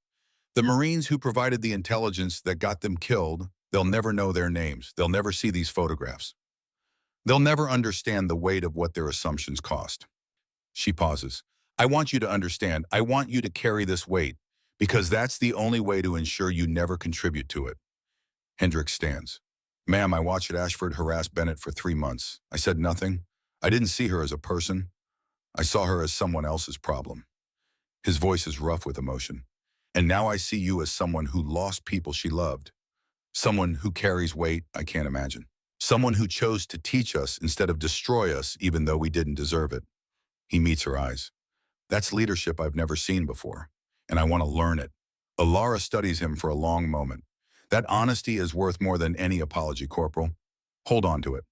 The Marines who provided the intelligence that got them killed, they'll never know their names. They'll never see these photographs. They'll never understand the weight of what their assumptions cost. She pauses. I want you to understand. I want you to carry this weight, because that's the only way to ensure you never contribute to it. Hendricks stands. Ma'am, I watched Ashford harass Bennett for 3 months. I said nothing. I didn't see her as a person. I saw her as someone else's problem. His voice is rough with emotion. And now I see you as someone who lost people she loved. Someone who carries weight I can't imagine. Someone who chose to teach us instead of destroy us even though we didn't deserve it. He meets her eyes. That's leadership I've never seen before, and I want to learn it. Alara studies him for a long moment. That honesty is worth more than any apology, Corporal. Hold on to it.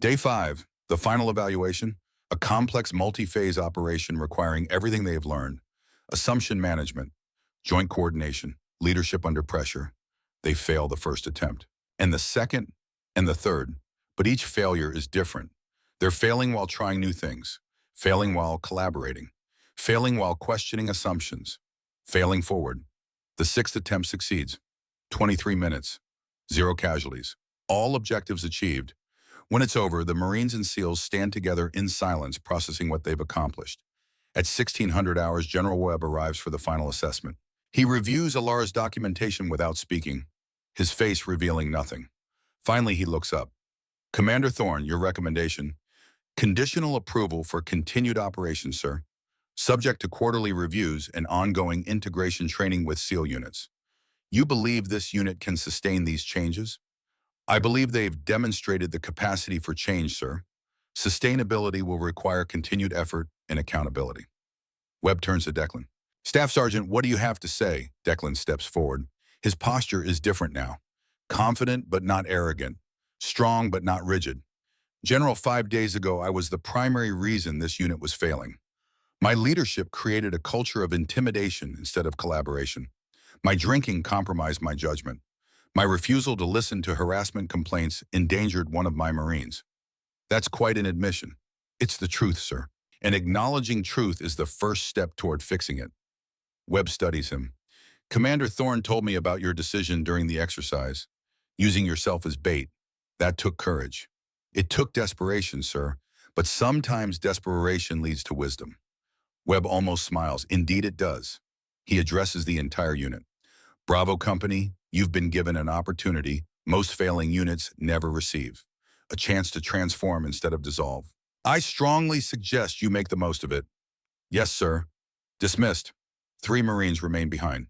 Day 5, the final evaluation, a complex multi-phase operation requiring everything they've learned. Assumption management, joint coordination, leadership under pressure. They fail the first attempt, and the second, and the third, but each failure is different. They're failing while trying new things, failing while collaborating, failing while questioning assumptions, failing forward. The 6th attempt succeeds. 23 minutes, 0 casualties, all objectives achieved. When it's over, the Marines and SEALs stand together in silence, processing what they've accomplished. At 1600 hours, General Webb arrives for the final assessment. He reviews Alara's documentation without speaking, his face revealing nothing. Finally, he looks up. Commander Thorne, your recommendation. Conditional approval for continued operations, sir. Subject to quarterly reviews and ongoing integration training with SEAL units. You believe this unit can sustain these changes? I believe they've demonstrated the capacity for change, sir. Sustainability will require continued effort and accountability. Webb turns to Declan. Staff Sergeant, what do you have to say? Declan steps forward. His posture is different now. Confident but not arrogant. Strong but not rigid. General, 5 days ago, I was the primary reason this unit was failing. My leadership created a culture of intimidation instead of collaboration. My drinking compromised my judgment. My refusal to listen to harassment complaints endangered one of my Marines. That's quite an admission. It's the truth, sir. And acknowledging truth is the first step toward fixing it. Webb studies him. Commander Thorne told me about your decision during the exercise, using yourself as bait. That took courage. It took desperation, sir, but sometimes desperation leads to wisdom. Webb almost smiles. Indeed it does. He addresses the entire unit. Bravo Company, you've been given an opportunity most failing units never receive. A chance to transform instead of dissolve. I strongly suggest you make the most of it. Yes, sir. Dismissed. 3 Marines remain behind.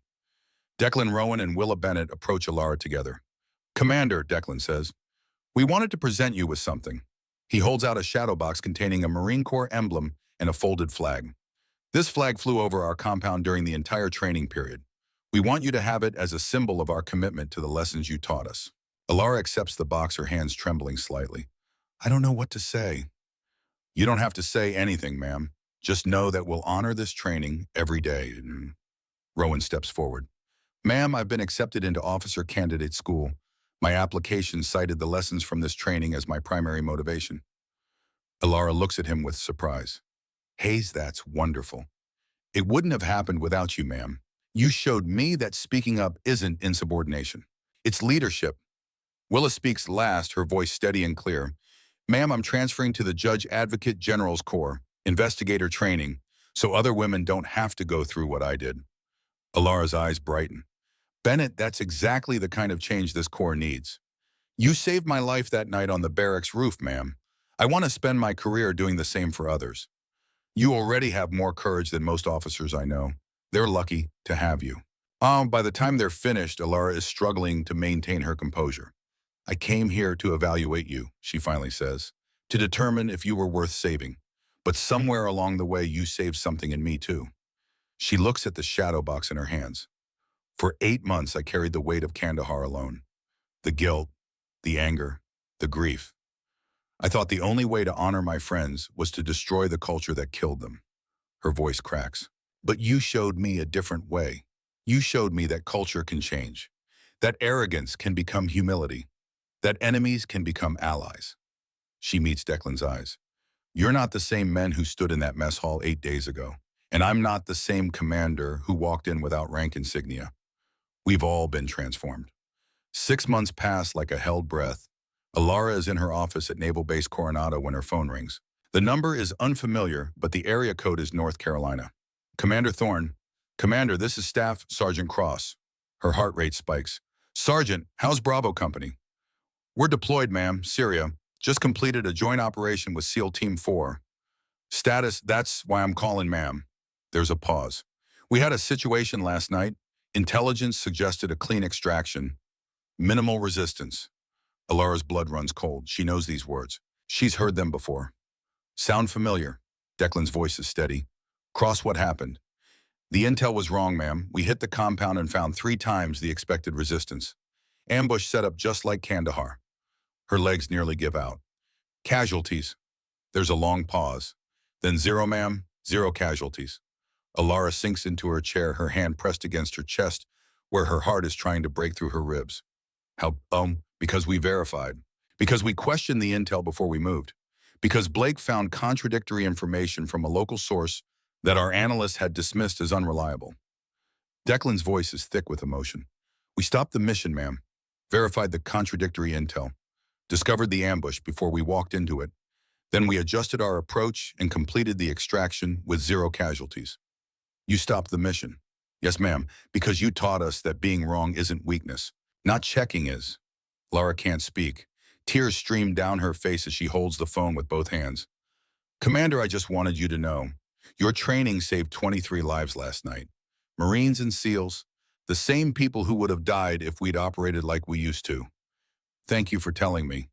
Declan Rowan and Willa Bennett approach Alara together. Commander, Declan says, we wanted to present you with something. He holds out a shadow box containing a Marine Corps emblem and a folded flag. This flag flew over our compound during the entire training period. We want you to have it as a symbol of our commitment to the lessons you taught us. Alara accepts the box, her hands trembling slightly. I don't know what to say. You don't have to say anything, ma'am. Just know that we'll honor this training every day. Rowan steps forward. Ma'am, I've been accepted into officer candidate school. My application cited the lessons from this training as my primary motivation. Alara looks at him with surprise. Hayes, that's wonderful. It wouldn't have happened without you, ma'am. You showed me that speaking up isn't insubordination. It's leadership. Willa speaks last, her voice steady and clear. Ma'am, I'm transferring to the Judge Advocate General's Corps, investigator training, so other women don't have to go through what I did. Alara's eyes brighten. Bennett, that's exactly the kind of change this Corps needs. You saved my life that night on the barracks roof, ma'am. I want to spend my career doing the same for others. You already have more courage than most officers I know. They're lucky to have you. By the time they're finished, Alara is struggling to maintain her composure. I came here to evaluate you, she finally says, to determine if you were worth saving. But somewhere along the way, you saved something in me too. She looks at the shadow box in her hands. For 8 months, I carried the weight of Kandahar alone. The guilt, the anger, the grief. I thought the only way to honor my friends was to destroy the culture that killed them. Her voice cracks. But you showed me a different way. You showed me that culture can change, that arrogance can become humility, that enemies can become allies. She meets Declan's eyes. You're not the same men who stood in that mess hall 8 days ago, and I'm not the same commander who walked in without rank insignia. We've all been transformed. 6 months pass like a held breath. Alara is in her office at Naval Base Coronado when her phone rings. The number is unfamiliar, but the area code is North Carolina. Commander Thorne. Commander, this is Staff Sergeant Cross. Her heart rate spikes. Sergeant, how's Bravo Company? We're deployed, ma'am, Syria. Just completed a joint operation with SEAL Team 4. Status, that's why I'm calling, ma'am. There's a pause. We had a situation last night. Intelligence suggested a clean extraction. Minimal resistance. Alara's blood runs cold. She knows these words. She's heard them before. Sound familiar? Declan's voice is steady. Cross, what happened? The intel was wrong, ma'am. We hit the compound and found 3 times the expected resistance. Ambush set up just like Kandahar. Her legs nearly give out. Casualties. There's a long pause. Then 0, ma'am, 0 casualties. Alara sinks into her chair, her hand pressed against her chest, where her heart is trying to break through her ribs. How, because we verified. Because we questioned the intel before we moved. Because Blake found contradictory information from a local source that our analysts had dismissed as unreliable. Declan's voice is thick with emotion. We stopped the mission, ma'am. Verified the contradictory intel. Discovered the ambush before we walked into it. Then we adjusted our approach and completed the extraction with 0 casualties. You stopped the mission. Yes, ma'am, because you taught us that being wrong isn't weakness. Not checking is. Lara can't speak. Tears stream down her face as she holds the phone with both hands. Commander, I just wanted you to know. Your training saved 23 lives last night. Marines and SEALs, the same people who would have died if we'd operated like we used to. Thank you for telling me.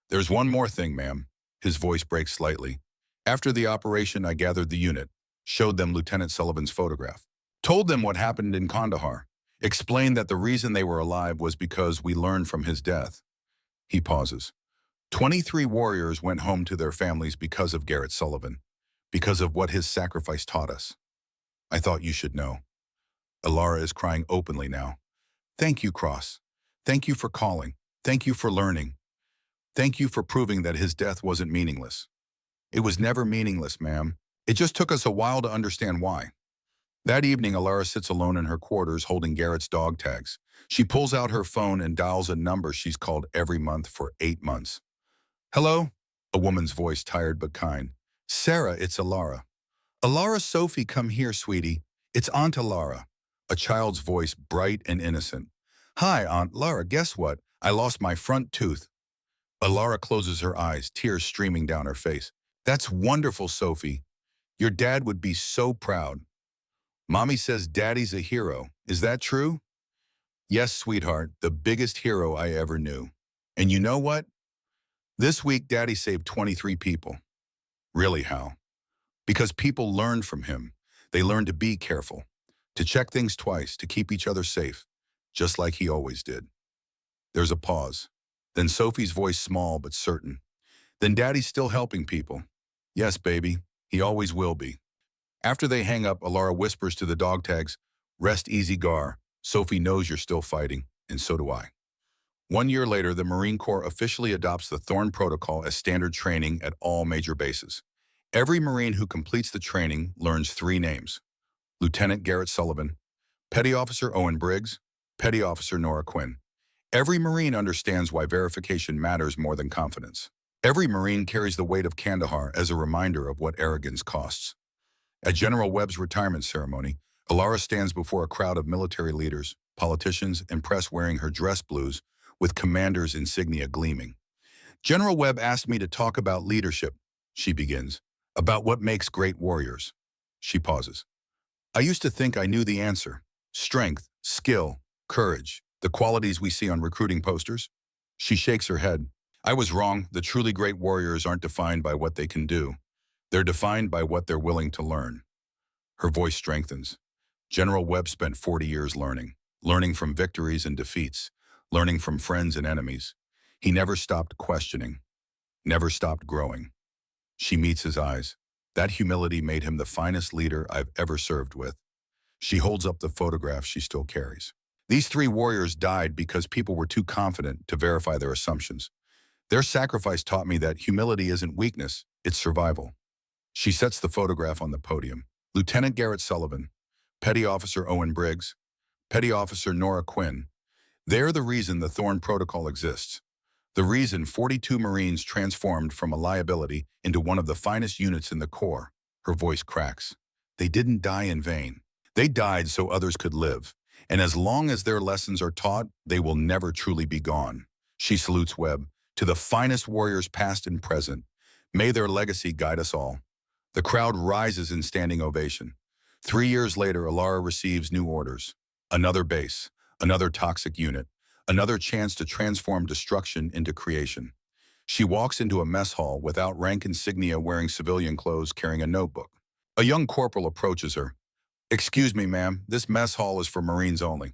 There's one more thing, ma'am. His voice breaks slightly. After the operation, I gathered the unit, showed them Lieutenant Sullivan's photograph, told them what happened in Kandahar, explained that the reason they were alive was because we learned from his death. He pauses. 23 warriors went home to their families because of Garrett Sullivan, because of what his sacrifice taught us. I thought you should know. Alara is crying openly now. Thank you, Cross. Thank you for calling. Thank you for learning. Thank you for proving that his death wasn't meaningless. It was never meaningless, ma'am. It just took us a while to understand why. That evening, Alara sits alone in her quarters holding Garrett's dog tags. She pulls out her phone and dials a number she's called every month for 8 months. Hello? A woman's voice, tired but kind. Sarah, it's Alara. Alara, Sophie, come here, sweetie. It's Aunt Alara. A child's voice, bright and innocent. Hi, Aunt Lara, guess what? I lost my front tooth. Alara closes her eyes, tears streaming down her face. That's wonderful, Sophie. Your dad would be so proud. Mommy says Daddy's a hero. Is that true? Yes, sweetheart, the biggest hero I ever knew. And you know what? This week, Daddy saved 23 people. Really, how? Because people learned from him. They learned to be careful, to check things twice, to keep each other safe, just like he always did. There's a pause. Then Sophie's voice, small but certain. Then Daddy's still helping people. Yes, baby, he always will be. After they hang up, Alara whispers to the dog tags, Rest easy, Gar. Sophie knows you're still fighting, and so do I. 1 year later, the Marine Corps officially adopts the Thorn Protocol as standard training at all major bases. Every Marine who completes the training learns 3 names: Lieutenant Garrett Sullivan, Petty Officer Owen Briggs, Petty Officer Nora Quinn. Every Marine understands why verification matters more than confidence. Every Marine carries the weight of Kandahar as a reminder of what arrogance costs. At General Webb's retirement ceremony, Alara stands before a crowd of military leaders, politicians, and press wearing her dress blues with commander's insignia gleaming. General Webb asked me to talk about leadership, she begins, about what makes great warriors. She pauses. I used to think I knew the answer. Strength, skill, courage, the qualities we see on recruiting posters. She shakes her head. I was wrong. The truly great warriors aren't defined by what they can do. They're defined by what they're willing to learn. Her voice strengthens. General Webb spent 40 years learning from victories and defeats, learning from friends and enemies. He never stopped questioning, never stopped growing. She meets his eyes. That humility made him the finest leader I've ever served with. She holds up the photograph she still carries. These 3 warriors died because people were too confident to verify their assumptions. Their sacrifice taught me that humility isn't weakness, it's survival. She sets the photograph on the podium. Lieutenant Garrett Sullivan, Petty Officer Owen Briggs, Petty Officer Nora Quinn. They're the reason the Thorn Protocol exists. The reason 42 Marines transformed from a liability into one of the finest units in the Corps. Her voice cracks. They didn't die in vain. They died so others could live. And as long as their lessons are taught, they will never truly be gone. She salutes Webb. To the finest warriors past and present, may their legacy guide us all. The crowd rises in standing ovation. 3 years later, Alara receives new orders. Another base, another toxic unit, another chance to transform destruction into creation. She walks into a mess hall without rank insignia, wearing civilian clothes, carrying a notebook. A young corporal approaches her. Excuse me, ma'am, this mess hall is for Marines only.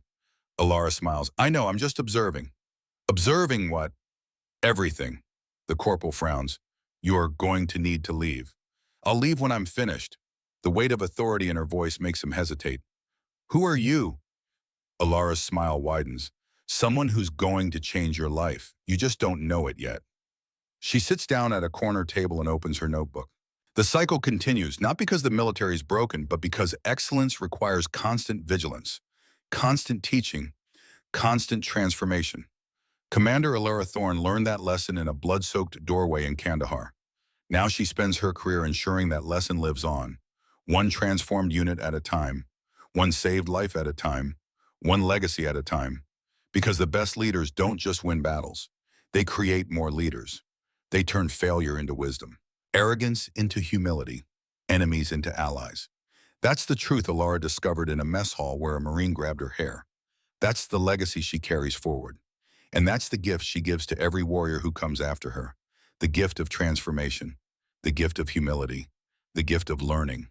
Alara smiles. I know, I'm just observing. Observing what? Everything. The corporal frowns. You're going to need to leave. I'll leave when I'm finished. The weight of authority in her voice makes him hesitate. Who are you? Alara's smile widens. Someone who's going to change your life. You just don't know it yet. She sits down at a corner table and opens her notebook. The cycle continues, not because the military is broken, but because excellence requires constant vigilance, constant teaching, constant transformation. Commander Alara Thorn learned that lesson in a blood-soaked doorway in Kandahar. Now she spends her career ensuring that lesson lives on, one transformed unit at a time, one saved life at a time, one legacy at a time. Because the best leaders don't just win battles. They create more leaders. They turn failure into wisdom, arrogance into humility, enemies into allies. That's the truth Alara discovered in a mess hall where a Marine grabbed her hair. That's the legacy she carries forward. And that's the gift she gives to every warrior who comes after her. The gift of transformation, the gift of humility, the gift of learning.